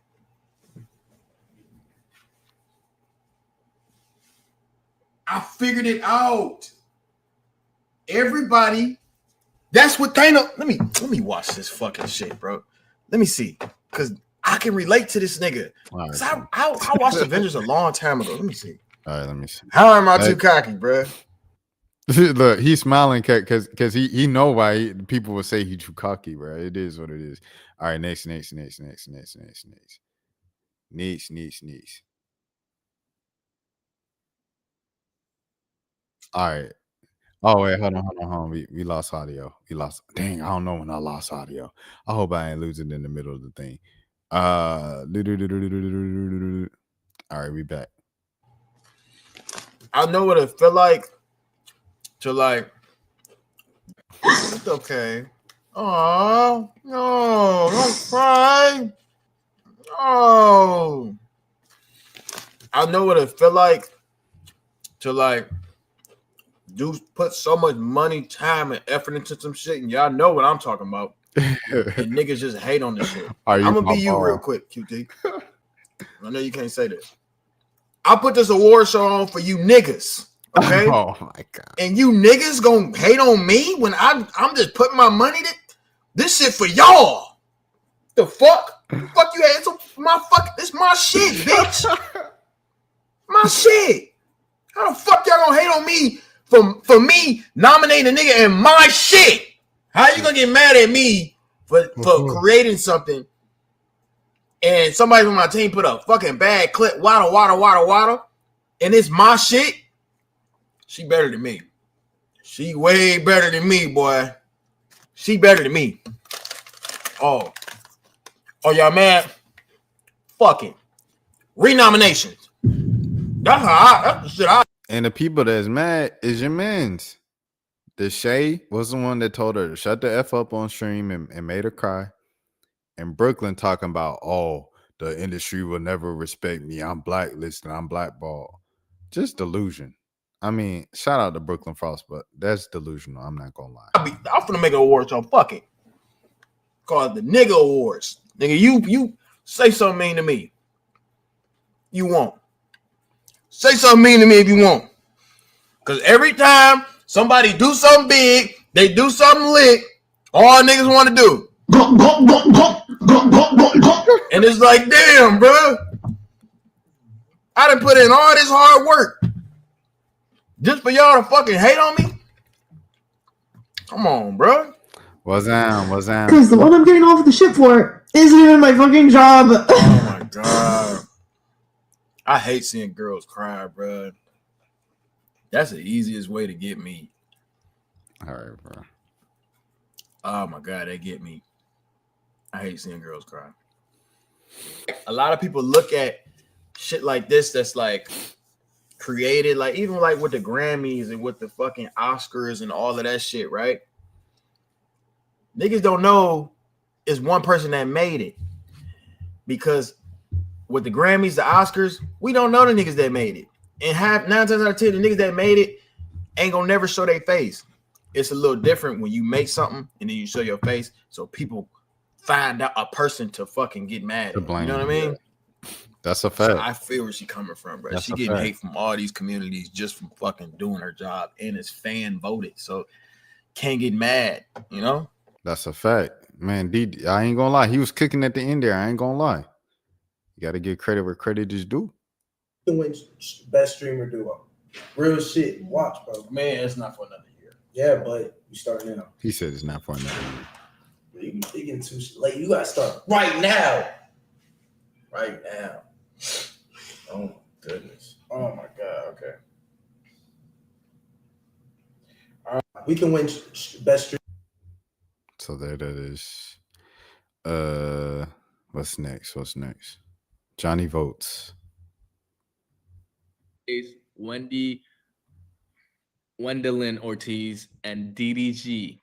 I figured it out. Everybody. That's what Thanos. Let me watch this fucking shit, bro. Let me see, because I can relate to this nigga. Right, I watched Avengers a long time ago. Let me see. All right, let me see. How am I too cocky, bro? Look, he's smiling because he know why people would say he too cocky, bro. It is what it is. All right, next. All right. Oh wait, hold on. We lost audio. Dang, I don't know when I lost audio. I hope I ain't losing in the middle of the thing. All right, we back. I know what it feel like to like. It's okay. Oh no, don't cry. Oh, I know what it feel like to like. Dudes put so much money, time, and effort into some shit, and y'all know what I'm talking about. and niggas just hate on this shit. Are you I'm gonna my be you ball? real quick, QT. I know you can't say this. I put this award show on for you niggas, okay? Oh my god! And you niggas gonna hate on me when I'm just putting my money to this shit for y'all. The fuck? The fuck you had some my fuck? This my shit, bitch. My shit. How the fuck y'all gonna hate on me for me nominating a nigga in my shit? How you gonna get mad at me for creating something and somebody from my team put a fucking bad clip, waddle, and it's my shit? She better than me. She way better than me, boy. She better than me. Oh, y'all mad? Fuck it. Renominations. That's the shit I. And the people that's mad is your mans. The Shay was the one that told her to shut the F up on stream and made her cry. And Brooklyn talking about, oh, the industry will never respect me. I'm blacklisted. I'm blackballed. Just delusion. I mean, shout out to Brooklyn Frost, but that's delusional. I'm not gonna lie. I'm finna make an award show. Fuck it. Call it the nigga awards. Nigga, you say something mean to me. You won't. Say something mean to me if you want. Because every time somebody do something big, they do something lit, all niggas want to do. And it's like, damn, bro. I done put in all this hard work just for y'all to fucking hate on me? Come on, bro. What's down? Because the one I'm getting off the ship for isn't even my fucking job. Oh my god. I hate seeing girls cry, bro. That's the easiest way to get me. All right, bro. Oh my god, they get me. I hate seeing girls cry. A lot of people look at shit like this that's like created, like even like with the Grammys and with the fucking Oscars and all of that shit, right? Niggas don't know it's one person that made it. Because with the Grammys, the Oscars, we don't know the niggas that made it. And 9 times out of 10, the niggas that made it ain't gonna never show their face. It's a little different when you make something and then you show your face, so people find out a person to fucking get mad at. You know what I mean? That's a fact. So I feel where she coming from, bro. She getting hate from all these communities just from fucking doing her job, and it's fan voted, so can't get mad, you know? That's a fact. Man, D, I ain't gonna lie. He was cooking at the end there. I ain't gonna lie. You got to give credit where credit is due. Win best streamer duo. Real shit. Watch, bro. Man, it's not for another year. Yeah, but you start now. He said it's not for another year. You getting too late. You gotta start right now. Right now. Oh my goodness. Oh my god. Okay. All right. We can win best streamer. So there that is. What's next? Johnny votes. Wendy, Gwendolyn Ortiz, and DDG.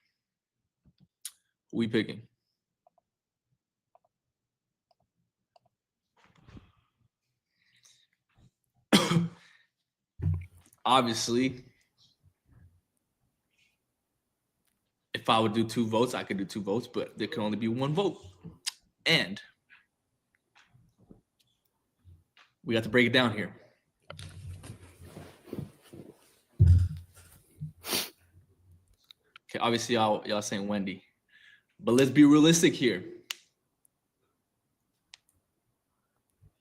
Who we picking? Obviously, if I would do 2 votes, I could do 2 votes, but there can only be 1 vote. And we got to break it down here. Okay, obviously y'all saying Wendy, but let's be realistic here.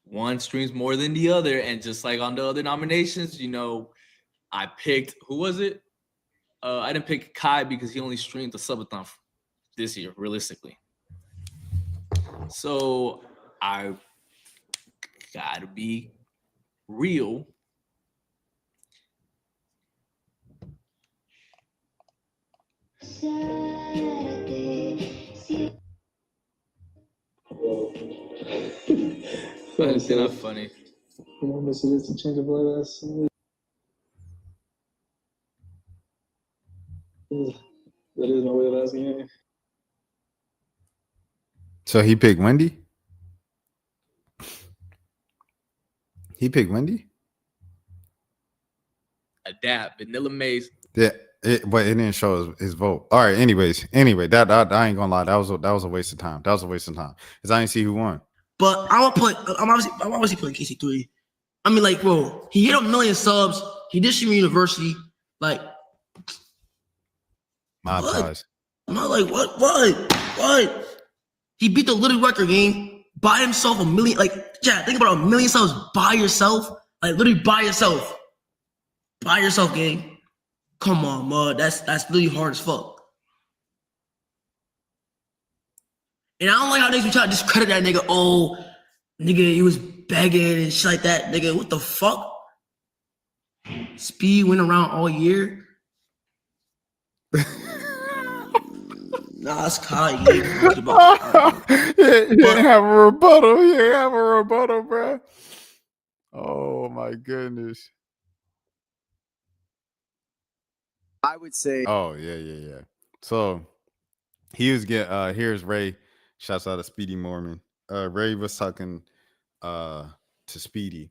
One streams more than the other, and just like on the other nominations, you know, I picked, who was it? I didn't pick Kai because he only streamed the subathon this year, realistically. So I gotta be real. It's not funny. You want me to see this interchangeable like that? That is my way of asking you. So he picked Wendy? He picked Wendy? Adapt, Vanilla Maze. Yeah. But it didn't show his vote. All right. Anyway, that I ain't gonna lie. That was a waste of time. That was a waste of time because I didn't see who won. But I'm obviously putting KC3. I mean, like, bro, he hit 1 million subs. He did Streamer University. Like, Monetize. I'm not like, what? He beat the Little record game by himself. 1 million. Like, yeah, think about 1 million subs by yourself. Like, literally by yourself. By yourself, gang. Come on, mud. That's really hard as fuck. And I don't like how niggas be trying to discredit that nigga. Oh, nigga, he was begging and shit like that. Nigga, what the fuck? Speed went around all year. Nah, it's Kai. Have a rebuttal. Yeah, have a rebuttal, bro. Oh my goodness. I would say. Oh yeah. So he was here's Ray. Shouts out to Speedy Mormon. Ray was talking to Speedy,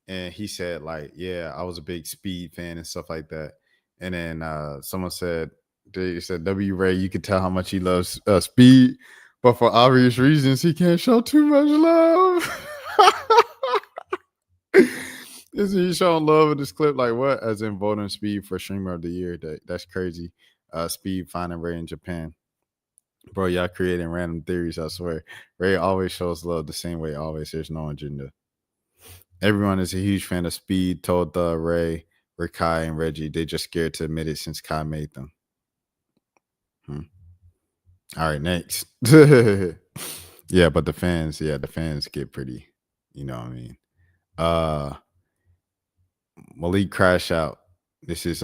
and he said like, yeah, I was a big Speed fan and stuff like that. And then someone said, they said, W Ray, you could tell how much he loves Speed, but for obvious reasons, he can't show too much love. Is he showing love in this clip? Like what? As in voting Speed for Streamer of the Year. That's crazy. Speed finding Ray in Japan. Bro, y'all creating random theories, I swear. Ray always shows love the same way, always. There's no agenda. Everyone is a huge fan of Speed, told Ray, Kai, and Reggie. They just scared to admit it since Kai made them. All right, next. Yeah, but the fans get pretty, you know what I mean? Malik Crash Out. This is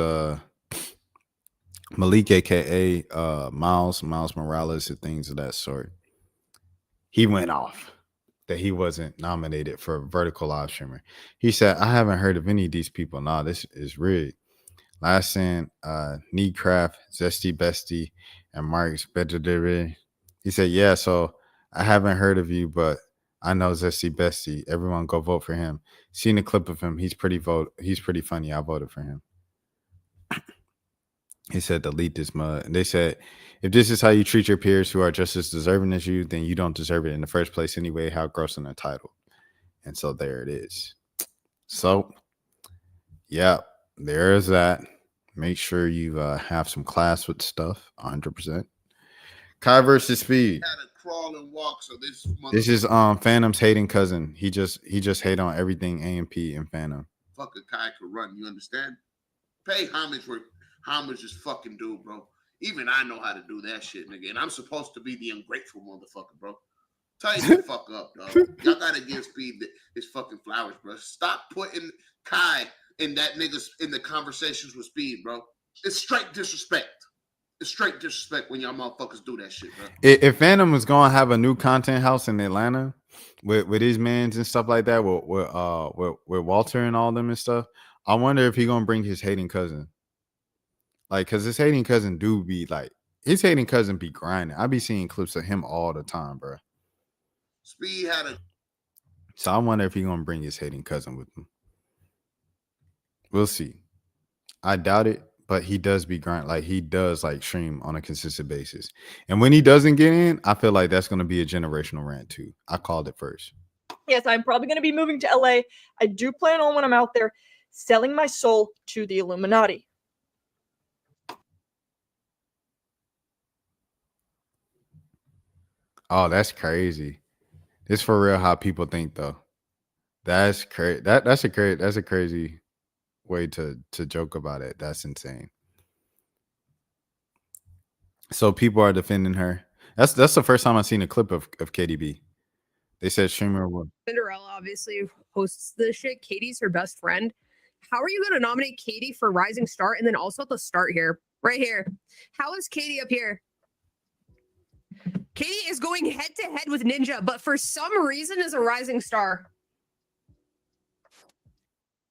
Malik, aka Miles Morales, and things of that sort. He went off that he wasn't nominated for vertical live streamer. He said, I haven't heard of any of these people. Nah, this is rigged. Last sent Kneecraft, Zesty Bestie, and Mark's Better. He said, yeah, so I haven't heard of you, but I know Zesty Bestie. Everyone go vote for him. Seen a clip of him. He's pretty funny. I voted for him. He said, delete this mud. And they said, if this is how you treat your peers who are just as deserving as you, then you don't deserve it in the first place anyway. How gross and entitled. And so there it is. So, yeah, there is that. Make sure you have some class with stuff. 100%. Kai versus Speed. Crawl and walk, so this is Phantom's hating cousin. He just hate on everything AMP and Phantom. Fuck a Kai could run, you understand? Pay homage where homage is fucking due, bro. Even I know how to do that shit, nigga. And I'm supposed to be the ungrateful motherfucker, bro. Tighten the fuck up, dog. Y'all gotta give Speed his fucking flowers, bro. Stop putting Kai in that niggas in the conversations with Speed, bro. It's straight disrespect. It's straight disrespect when y'all motherfuckers do that shit, bro. If Phantom was gonna have a new content house in Atlanta with his mans and stuff like that, with Walter and all them and stuff, I wonder if he gonna bring his hating cousin. Like, cause his hating cousin do be like, his hating cousin be grinding. I be seeing clips of him all the time, bro. Speed had a. So I wonder if he gonna bring his hating cousin with him. We'll see. I doubt it, but he does be grind. Like he does like stream on a consistent basis. And when he doesn't get in, I feel like that's gonna be a generational rant too. I called it first. Yes, I'm probably gonna be moving to LA. I do plan on when I'm out there selling my soul to the Illuminati. Oh, that's crazy. It's for real how people think though. That's crazy. That's a crazy way to joke about it. That's insane. So people are defending her. That's the first time I've seen a clip of KDB. They said streamer would. Cinderella obviously hosts the shit. Katie's her best friend. How are you going to nominate Katie for Rising Star and then also at the start here, right here? How is Katie up here? Katie is going head to head with Ninja, but for some reason is a Rising Star.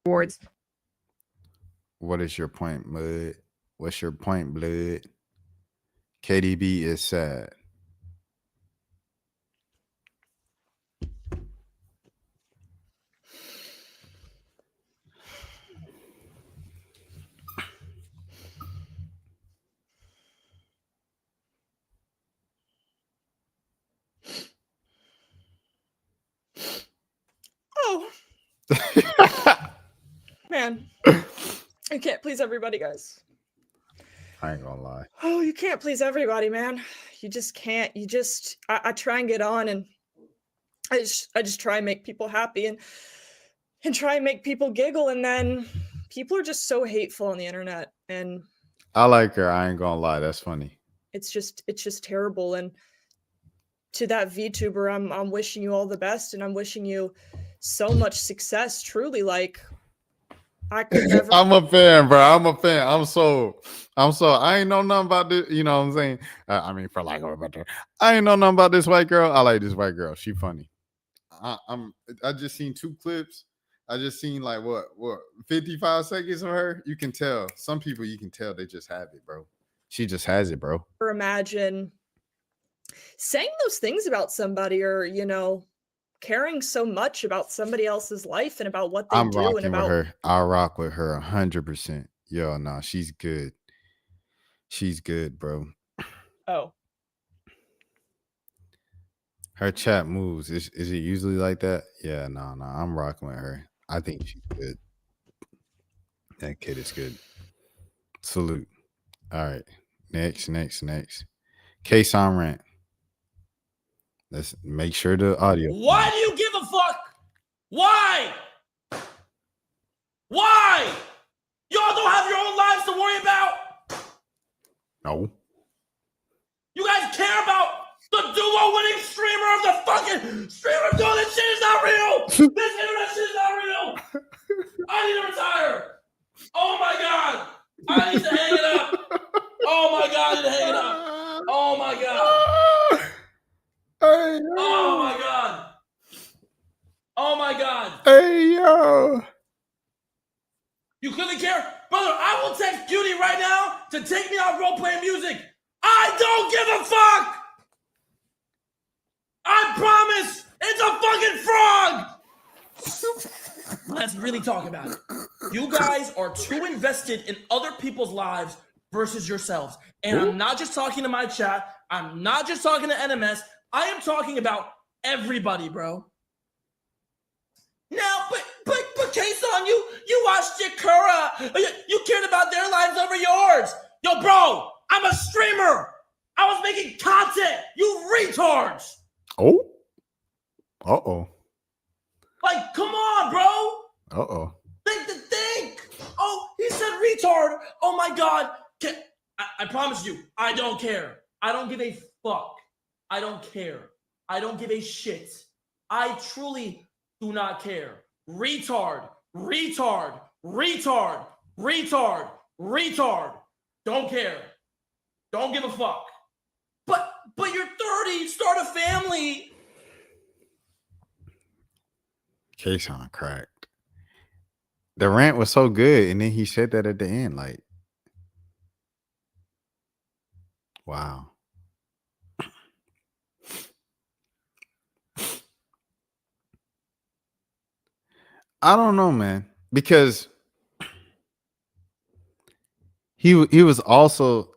Awards. What is your point, Blood? What's your point, Blood? KDB is sad. You can't please everybody, guys. I ain't gonna lie. Oh, you can't please everybody, man. You just can't. I try and get on, and I just try and make people happy and try and make people giggle, and then people are just so hateful on the internet, and I like her. I ain't gonna lie. That's funny. it's just terrible. And to that VTuber, I'm wishing you all the best, and I'm wishing you so much success. Truly, like I could never. I'm a fan, bro. I'm a fan. I'm so. I ain't know nothing about this. You know what I'm saying? I mean, for like, I ain't know nothing about this white girl. I like this white girl. She funny. I just seen 2 clips. I just seen like what 55 seconds of her. You can tell. Some people you can tell they just have it, bro. She just has it, bro. Or imagine saying those things about somebody, or caring so much about somebody else's life and about what they I'm do rocking and about with her. I'll rock with her 100%. Yo, nah, she's good. She's good, bro. Oh. Her chat moves. Is it usually like that? Yeah, no. I'm rocking with her. I think she's good. That kid is good. Salute. All right. Next. Case on rant. Let's make sure the audio. Why do you give a fuck? Why? Why? Y'all don't have your own lives to worry about? No. You guys care about the duo winning streamer of the fucking streamer doing this shit is not real. This internet shit is not real. I need to retire. Oh my god. I need to hang it up. Oh my god, I need to hang it up. Oh my god. Hey, yo. Oh my god. Oh my god. Hey, yo. You clearly care? Brother, I will text Cutie right now to take me off role-playing music. I don't give a fuck. I promise it's a fucking frog. Let's really talk about it. You guys are too invested in other people's lives versus yourselves. And I'm not just talking to my chat. I'm not just talking to NMS. I am talking about everybody, bro. Now, but case on you. You watched Yakura. You cared about their lives over yours. Yo, bro, I'm a streamer. I was making content. You retards. Oh. Uh-oh. Like, come on, bro. Uh-oh. Think. Oh, he said retard. Oh my god. I promise you, I don't care. I don't give a fuck. I don't care. I don't give a shit. I truly do not care. Retard. Don't care. Don't give a fuck. But you're 30. Start a family. Case on cracked. The rant was so good, and then he said that at the end, like, wow. I don't know, man, because he was also.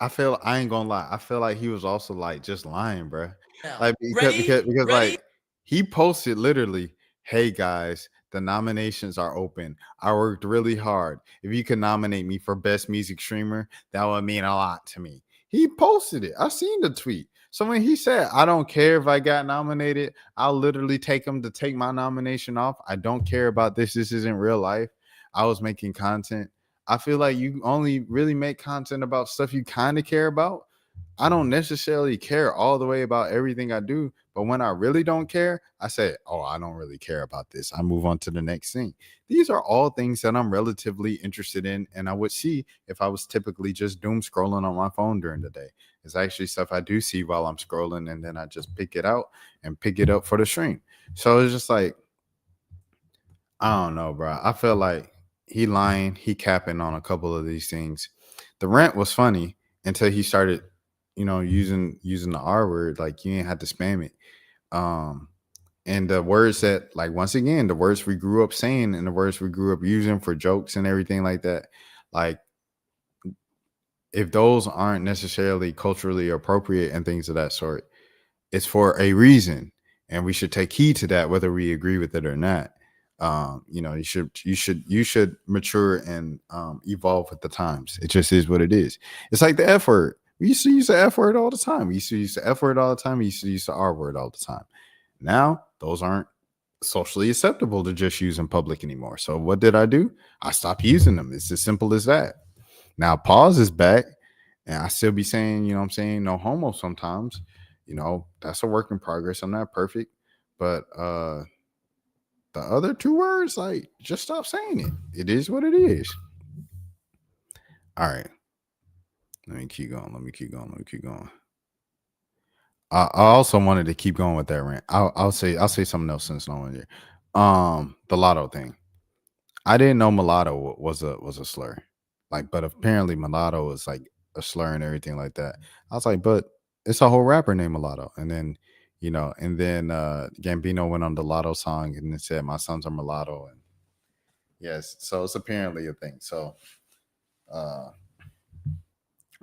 I feel I ain't gonna lie. I feel like he was also like just lying, bro. Like because like he posted literally, "Hey guys, the nominations are open. I worked really hard. If you could nominate me for best music streamer, that would mean a lot to me." He posted it. I seen the tweet. So when he said, "I don't care if I got nominated, I'll literally take him to take my nomination off. I don't care about this. This isn't real life. I was making content." I feel like you only really make content about stuff you kind of care about. I don't necessarily care all the way about everything I do, but when I really don't care, I say, "Oh, I don't really care about this." I move on to the next thing. These are all things that I'm relatively interested in, and I would see if I was typically just doom scrolling on my phone during the day. It's actually stuff I do see while I'm scrolling, and then I just pick it out and pick it up for the stream. So it's just like, I don't know, bro. I feel like he lying, he capping on a couple of these things. The rant was funny until he started, using the R word. Like, you ain't have to spam it. And the words that, like, once again, the words we grew up saying and the words we grew up using for jokes and everything like that, like, if those aren't necessarily culturally appropriate and things of that sort, it's for a reason, and we should take heed to that, whether we agree with it or not. You should mature and evolve with the times. It just is what it is. It's like the F word. We used to use the F word all the time. We used to use the F word all the time. We used to use the R word all the time. Now those aren't socially acceptable to just use in public anymore. So what did I do? I stopped using them. It's as simple as that. Now pause is back, and I still be saying, no homo sometimes. That's a work in progress. I'm not perfect, but the other two words, like, just stop saying it. It is what it is. All right. Let me keep going. I also wanted to keep going with that rant. I'll say something else since no one here. The lotto thing. I didn't know mulatto was a slur. But apparently mulatto is like a slur and everything like that. I was like, but it's a whole rapper named Mulatto. And then, Gambino went on the Lotto song and it said, "My sons are mulatto." And yes, so it's apparently a thing. So I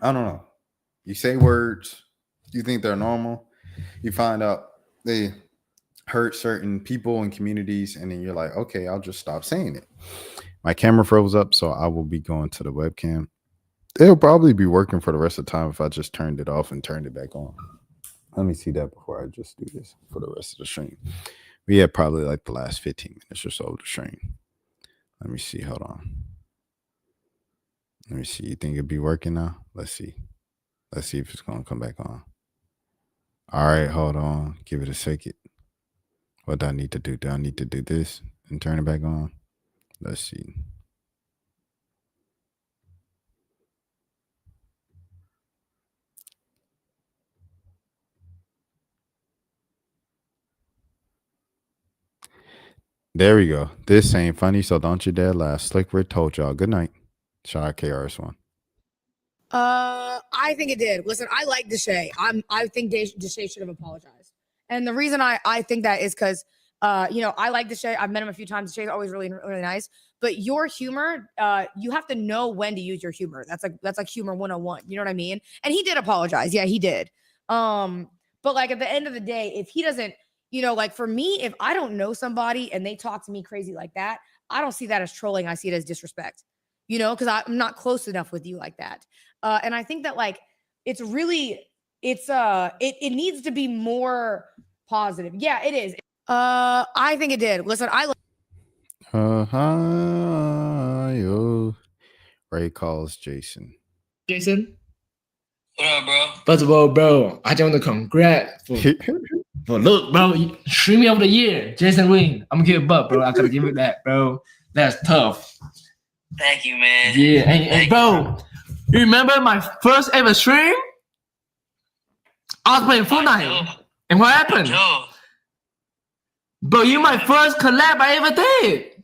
don't know. You say words, you think they're normal, you find out they hurt certain people and communities, and then you're like, okay, I'll just stop saying it. My camera froze up, so I will be going to the webcam. It'll probably be working for the rest of the time if I just turned it off and turned it back on. Let me see that before I just do this for the rest of the stream. We had probably like the last 15 minutes or so of the stream. Let me see. Hold on. Let me see. You think it'd be working now? Let's see. Let's see if it's going to come back on. All right, hold on. Give it a second. What do I need to do? Do I need to do this and turn it back on? Let's see. There we go. This ain't funny, so don't you dare laugh. Slick Rick told y'all. Good night. Shout out KRS-One. I think it did. Listen, I like Deshae. I think Deshae should have apologized. And the reason I think that is because I like Deshae. I've met him a few times. Deshae's always really, really nice. But your humor, you have to know when to use your humor. That's like humor 101. You know what I mean? And he did apologize. Yeah, he did. But like at the end of the day, if he doesn't, like for me, if I don't know somebody and they talk to me crazy like that, I don't see that as trolling. I see it as disrespect, because I'm not close enough with you like that. And I think that like, it needs to be more positive. Yeah, it is. I think it did. Listen, Ray calls Jason. Jason? What up, bro? First of all, bro, I just want to congrats for look, bro, streaming of the year, Jason Wing. I'm gonna give it up, bro. I gotta give it that, bro. That's tough. Thank you, man. Yeah, and bro, you remember my first ever stream? I was playing Fortnite. And what happened? Bro, you my first collab I ever did.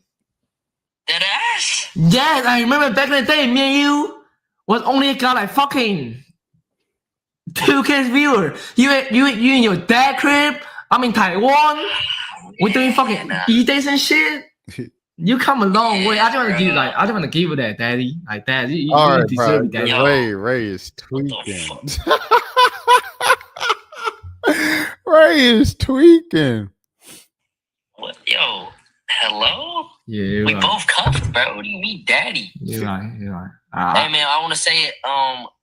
That ass? Yes, I remember back in the day, me and you was only got like fucking 2K viewer. You in your dad crib. I'm in Taiwan. We're doing fucking E-days and shit. You come a long way. I just want to give you that, daddy. Like that. You deserve it, daddy. Ray is tweaking. Ray is tweaking. What? Yo, hello? Yeah, we both cuffed, bro. What do you mean, daddy? You're right. Hey, man, I want to say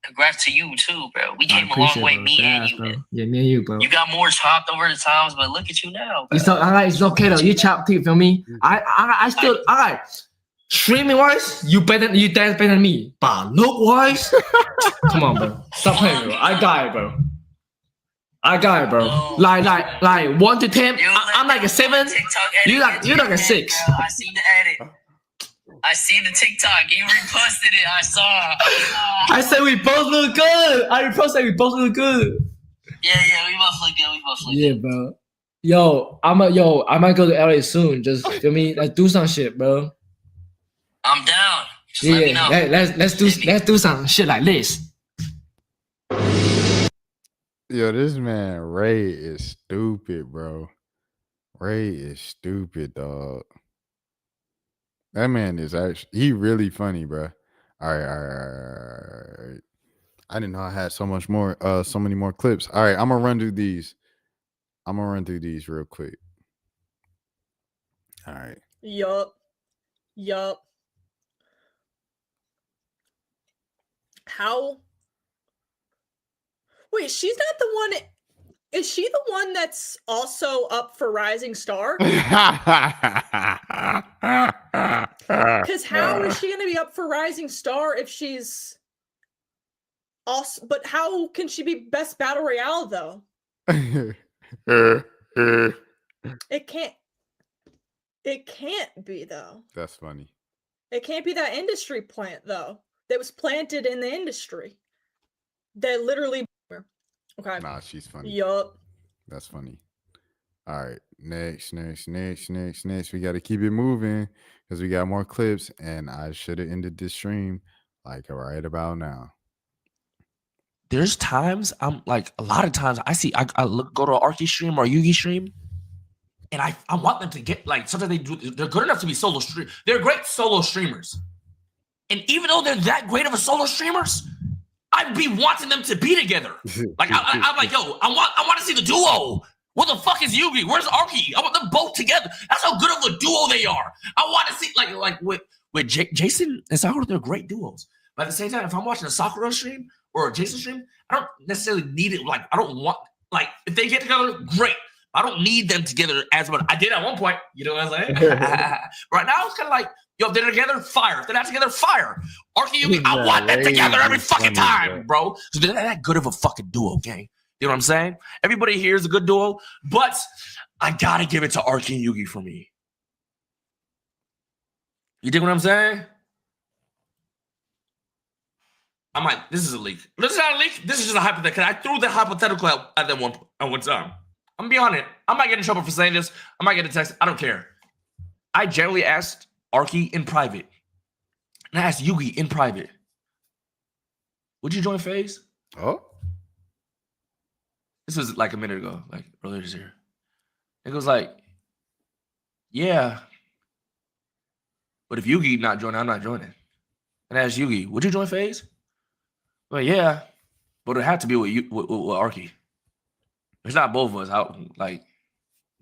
congrats to you, too, bro. We came a long way, me and you, bro. man. Yeah, me and you, bro. You got more chopped over the times, but look at you now, bro. It's okay, though. You chopped too, feel me? I still, streaming wise, you dance better than me. But look wise, come on, bro. Stop playing, bro. I got it, bro. Like 1 to 10. I'm like a 7. You like a 6. Bro. I seen the edit. I seen the TikTok. You reposted it. I saw. I said we both look good. I reposted we both look good. Yeah, we both look good. Yeah, bro. Yo, I might go to LA soon. Just feel me, like do some shit, bro. I'm down. Just let me know. Let's do some shit like this. Yo, this man Ray is stupid, bro. Ray is stupid, dog. That man is he really funny, bro. All right. I didn't know I had so many more clips. All right, I'm gonna run through these. real quick. All right. Yup. How? Wait, she's not the one. Is she the one that's also up for Rising Star? Because how is she going to be up for Rising Star if she's also? But how can she be Best Battle Royale though? It can't. It can't be though. That's funny. It can't be that industry plant though. That was planted in the industry. That literally. Okay. Nah, she's funny. Yup. That's funny. All right. Next. We got to keep it moving because we got more clips, and I should have ended this stream like right about now. There's times I'm like, a lot of times I see, I go to an Arky stream or a Yugi stream, and I want them to get, like, sometimes they're good enough to be solo stream. They're great solo streamers. And even though they're that great of a solo streamers, I'd be wanting them to be together. Like, I'm like, yo, I want to see the duo. Where the fuck is Yugi? Where's Arky? I want them both together. That's how good of a duo they are. I want to see, like with Jason and Sakura, they're great duos. But at the same time, if I'm watching a Sakura stream or a Jason stream, I don't necessarily need it. Like, I don't want, like, if they get together, great. I don't need them together as much. I did at one point. You know what I'm saying? Right now, it's kind of like, yo, if they're together, fire. If they're not together, fire. Arky, Yugi, I want them together every fucking time, bro. So they're not that good of a fucking duo, gang. You know what I'm saying? Everybody here is a good duo, but I gotta give it to Arky and Yugi for me. You dig what I'm saying? I'm like, this is a leak. This is not a leak. This is just a hypothetical. I threw the hypothetical at them at one time. I'm gonna be on it. I might get in trouble for saying this. I might get a text. I don't care. I generally asked Arky in private. And I asked Yugi in private. Would you join FaZe? Oh. This was like a minute ago, like earlier this year. It was like, yeah. But if Yugi not joining, I'm not joining. And I asked Yugi, would you join FaZe? Well, yeah. But it had to be with Arky. It's not both of us out, like,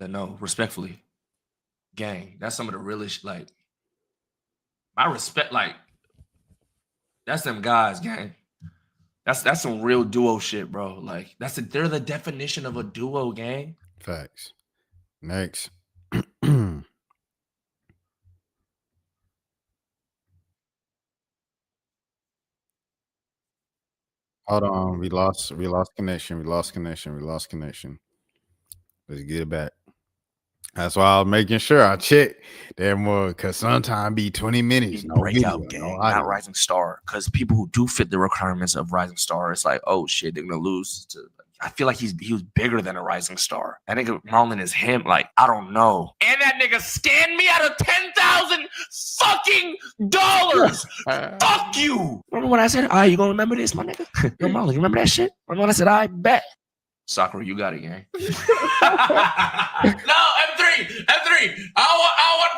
no, respectfully. Gang, that's some of the realest, like, I respect, like, that's them guys, gang. That's some real duo shit, bro. Like, they're the definition of a duo, gang. Facts. Next. Hold on. We lost connection. Let's get it back. That's why I was making sure I check that more, because sometimes be 20 minutes. No Breakout video, game, no not audio. Rising Star. Because people who do fit the requirements of Rising Star, it's like, oh shit, they're gonna lose to. I feel like he was bigger than a Rising Star. That nigga Marlon is him. Like, I don't know. And that nigga scanned me out of $10,000 fucking dollars. Fuck you. Remember when I said, "Ah, you gonna remember this, my nigga?" Yo, Marlon, you remember that shit? Remember when I said, "I bet." Sakura, you got it, gang. No, M3.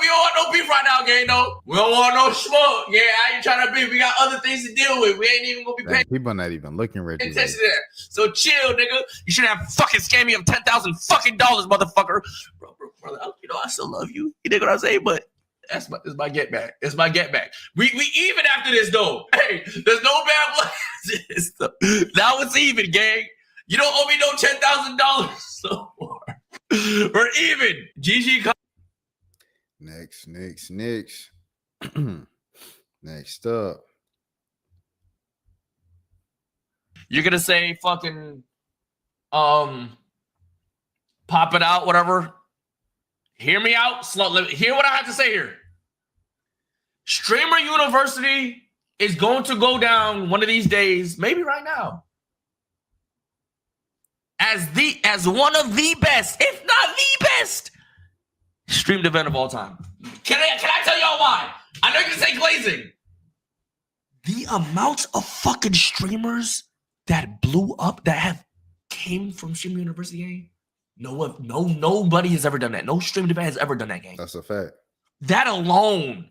We don't want no beef right now, gang. No, we don't want no smoke. Yeah, I ain't trying to beef. We got other things to deal with. We ain't even gonna be paying People not even looking ready. attention there. So chill, nigga. You shouldn't have fucking scammed me of $10,000 fucking dollars, motherfucker. Bro, brother, you know I still love you. You dig what I'm saying? But it's my get back. It's my get back. We even after this though. Hey, there's no bad blood. Now it's even, gang. You don't owe me no $10,000 no more. We're even. GG. Next. Next up. You're gonna say fucking pop it out, whatever. Hear me out. Hear what I have to say here. Streamer University is going to go down one of these days, maybe right now, as one of the best, if not the best, streamed event of all time. Can I tell y'all why? I know you're gonna say glazing. The amount of fucking streamers that blew up that came from Streamer University game. Nobody has ever done that. No streamed event has ever done that game. That's a fact. That alone,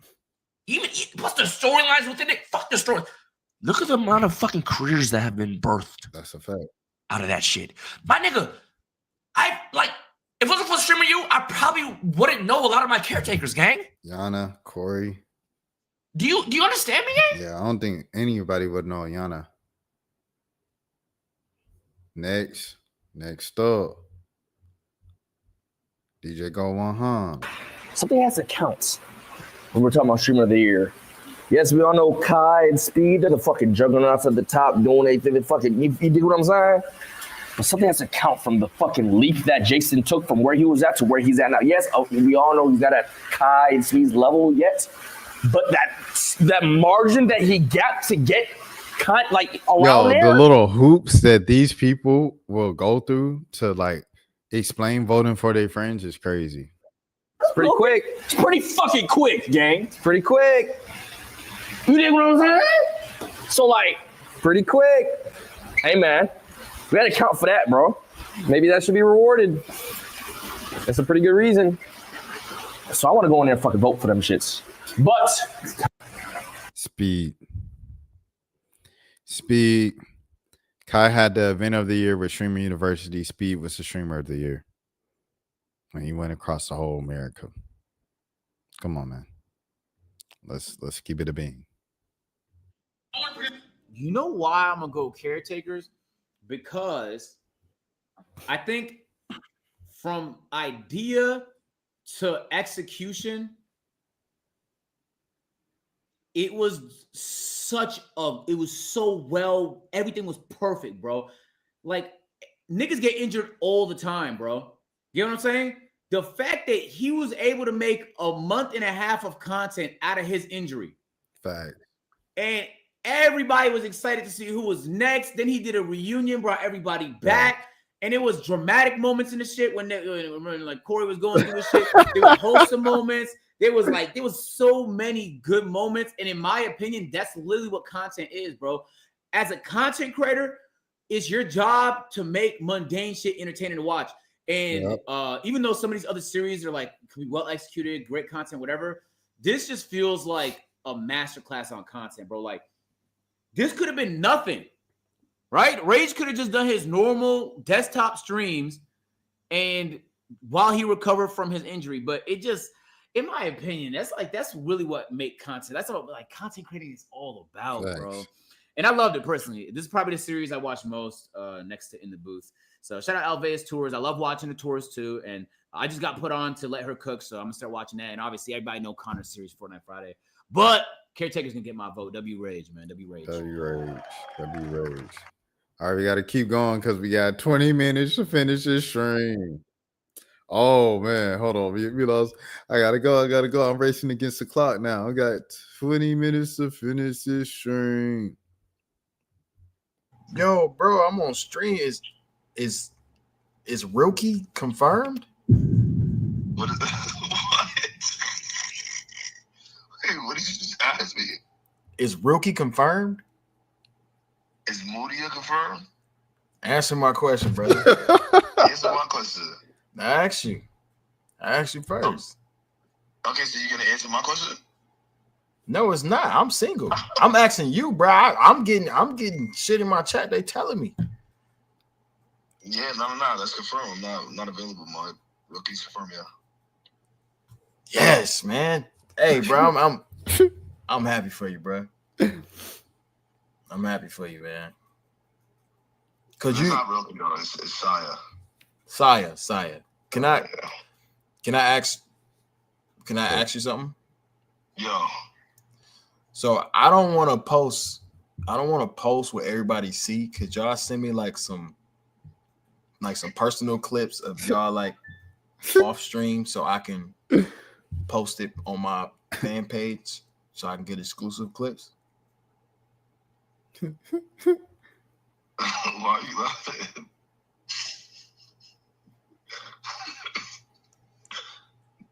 even plus the storylines within it. Fuck the story. Look at the amount of fucking careers that have been birthed. That's a fact. Out of that shit. My nigga, I like If it wasn't for streaming you, I probably wouldn't know a lot of my caretakers, gang. Yana, Corey. Do you understand me, gang? Yeah, I don't think anybody would know Yana. Next up, DJ Go 100. Something has to count when we're talking about streamer of the year. Yes, we all know Kai and Speed. They're the fucking juggernauts at the top doing anything. You dig what I'm saying? But something has to count from the fucking leap that Jason took from where he was at to where he's at now. Yes, we all know he's not at Kai and Speed's level yet. But that margin that he got to get cut like around there. The little hoops that these people will go through to like explain voting for their friends is crazy. It's pretty quick. It's pretty fucking quick, gang. It's pretty quick. You dig what I'm saying? So like, pretty quick. Hey man, we gotta count for that, bro. Maybe that should be rewarded. That's a pretty good reason. So I want to go in there and fucking vote for them shits. But Speed. Kai had the event of the year with Streamer University. Speed was the streamer of the year. When he went across the whole America. Come on, man. Let's keep it a bean. You know why I'm gonna go caretakers? Because I think from idea to execution, it was so well, everything was perfect, bro. Like, niggas get injured all the time, bro. You know what I'm saying? The fact that he was able to make a month and a half of content out of his injury. Fact. And everybody was excited to see who was next. Then he did a reunion, brought everybody back. Yeah. And it was dramatic moments in the shit when like Corey was going through the shit. There were wholesome moments. There was so many good moments. And in my opinion, that's literally what content is, bro. As a content creator, it's your job to make mundane shit entertaining to watch. And even though some of these other series are like can be well executed, great content, whatever, this just feels like a masterclass on content, bro. Like, this could have been nothing, right? Rage could have just done his normal desktop streams and while he recovered from his injury. But it just, in my opinion, that's really what make content. That's what like content creating is all about, bro. And I loved it personally. This is probably the series I watched most next to In the Booth. So shout out Alvea's tours. I love watching the tours too. And I just got put on to let her cook. So I'm going to start watching that. And obviously everybody know Connor's series Fortnite Friday. But Caretaker's going to get my vote. W Rage, man. W Rage. W Rage. All right, we got to keep going because we got 20 minutes to finish this stream. Oh, man. Hold on. We lost. I got to go. I'm racing against the clock now. I got 20 minutes to finish this stream. Yo, bro, I'm on stream. Is Rookie confirmed? What is that? Hey, what did you just ask me? Is Rookie confirmed? Is Moodia confirmed? Answer my question, brother. Answer my question. I asked you first. Okay, so you're gonna answer my question? No, it's not. I'm single. I'm asking you, bro. I'm getting shit in my chat. They telling me. Yeah, no. That's confirmed. I'm not available. My Rookie's confirmed. Yeah. Yes, man. Hey, bro, I'm happy for you, bro. I'm happy for you, man. Cause it's not Rookie, though. It's Saya. Saya. Can I ask you something? Yo. So I don't want to post what everybody see. Could y'all send me like some personal clips of y'all like off stream so I can post it on my fan page so I can get exclusive clips? Why are you laughing?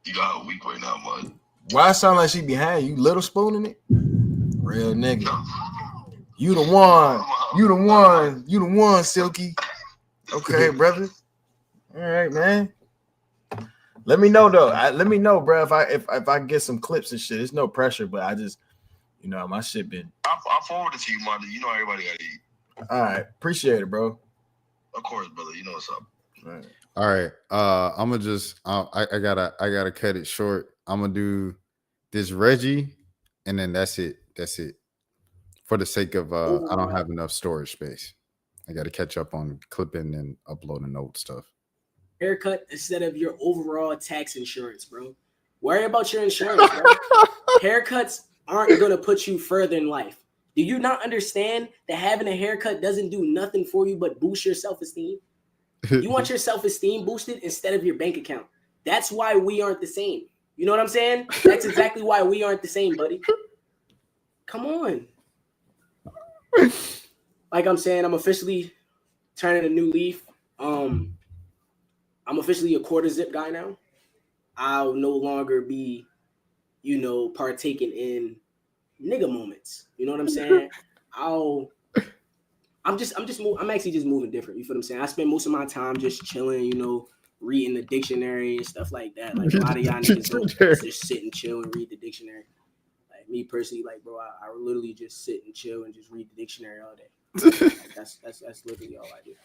You got a week right now, bud. Why it sound like she behind you? Little spooning it? Real nigga. You the one, Silky. Okay, brother. All right, man. Let me know though. Let me know, bro. If I get some clips and shit. It's no pressure, but I just, my shit been. I'll forward it to you, man. You know everybody gotta eat. All right, appreciate it, bro. Of course, brother. You know what's up. Right. All right. I'm gonna just I gotta cut it short. I'm gonna do this Reggie, and then that's it. That's it. For the sake of I don't have enough storage space. I gotta catch up on clipping and uploading old stuff. Haircut instead of your overall tax insurance, bro. Worry about your insurance, bro. Haircuts aren't gonna put you further in life. Do you not understand that having a haircut doesn't do nothing for you but boost your self-esteem? You want your self-esteem boosted instead of your bank account. That's why we aren't the same. You know what I'm saying? That's exactly why we aren't the same, buddy. Come on. Like I'm saying, I'm officially turning a new leaf. I'm officially a quarter zip guy now. I'll no longer be, partaking in nigga moments. You know what I'm saying? I'm actually just moving different. You feel what I'm saying? I spend most of my time just chilling, reading the dictionary and stuff like that. Like a lot of y'all niggas don't just sit and chill and read the dictionary. Like me personally, like bro, I literally just sit and chill and just read the dictionary all day. Like, that's literally all I do.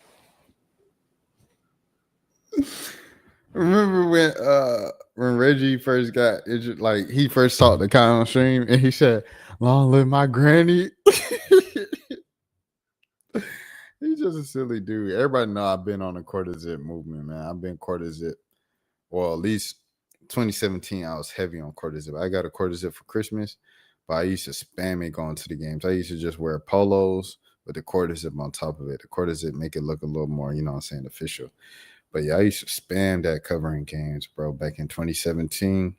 Remember when Reggie first got injured, like he first talked to Kyle on stream and he said, "Long live my granny." He's just a silly dude. Everybody know I've been on the quarter zip movement, man. I've been quarter zip. Well, at least 2017, I was heavy on quarter zip. I got a quarter zip for Christmas, but I used to spam it going to the games. I used to just wear polos with the quarter zip on top of it. The quarter zip make it look a little more, official. But yeah, I used to spam that covering games, bro, back in 2017.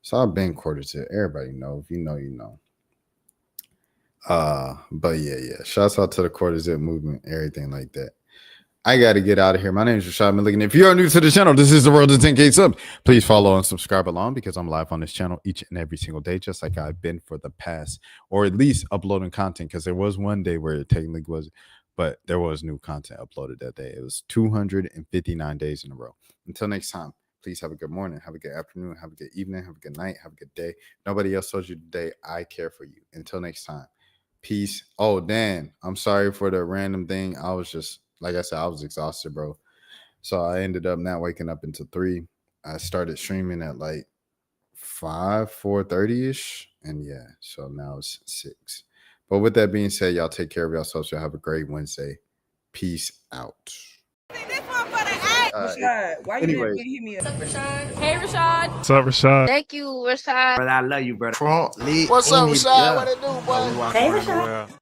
So I've been quarter zip. Everybody know. If you know, you know. But yeah. Shouts out to the quarter zip movement, everything like that. I got to get out of here. My name is Rashad Milligan. If you are new to the channel, this is the road to 10K subs. Please follow and subscribe along because I'm live on this channel each and every single day, just like I've been for the past, or at least uploading content, because there was one day where it technically wasn't, but there was new content uploaded that day. It was 259 days in a row. Until next time, please have a good morning, have a good afternoon, have a good evening, have a good night, have a good day. Nobody else told you today. I care for you. Until next time. Peace. Oh, Dan, I'm sorry for the random thing. I was just, like I said, I was exhausted, bro. So I ended up not waking up until 3. I started streaming at like 4:30-ish. And yeah, so now it's 6. But with that being said, y'all take care of yourselves. Y'all have a great Wednesday. Peace out. Rashad, why you didn't hit me up? What's up, Rashad? Hey, Rashad. What's up, Rashad? Thank you, Rashad. Brother, I love you, brother. What's up, Rashad? What it do, boy? Hey, Rashad.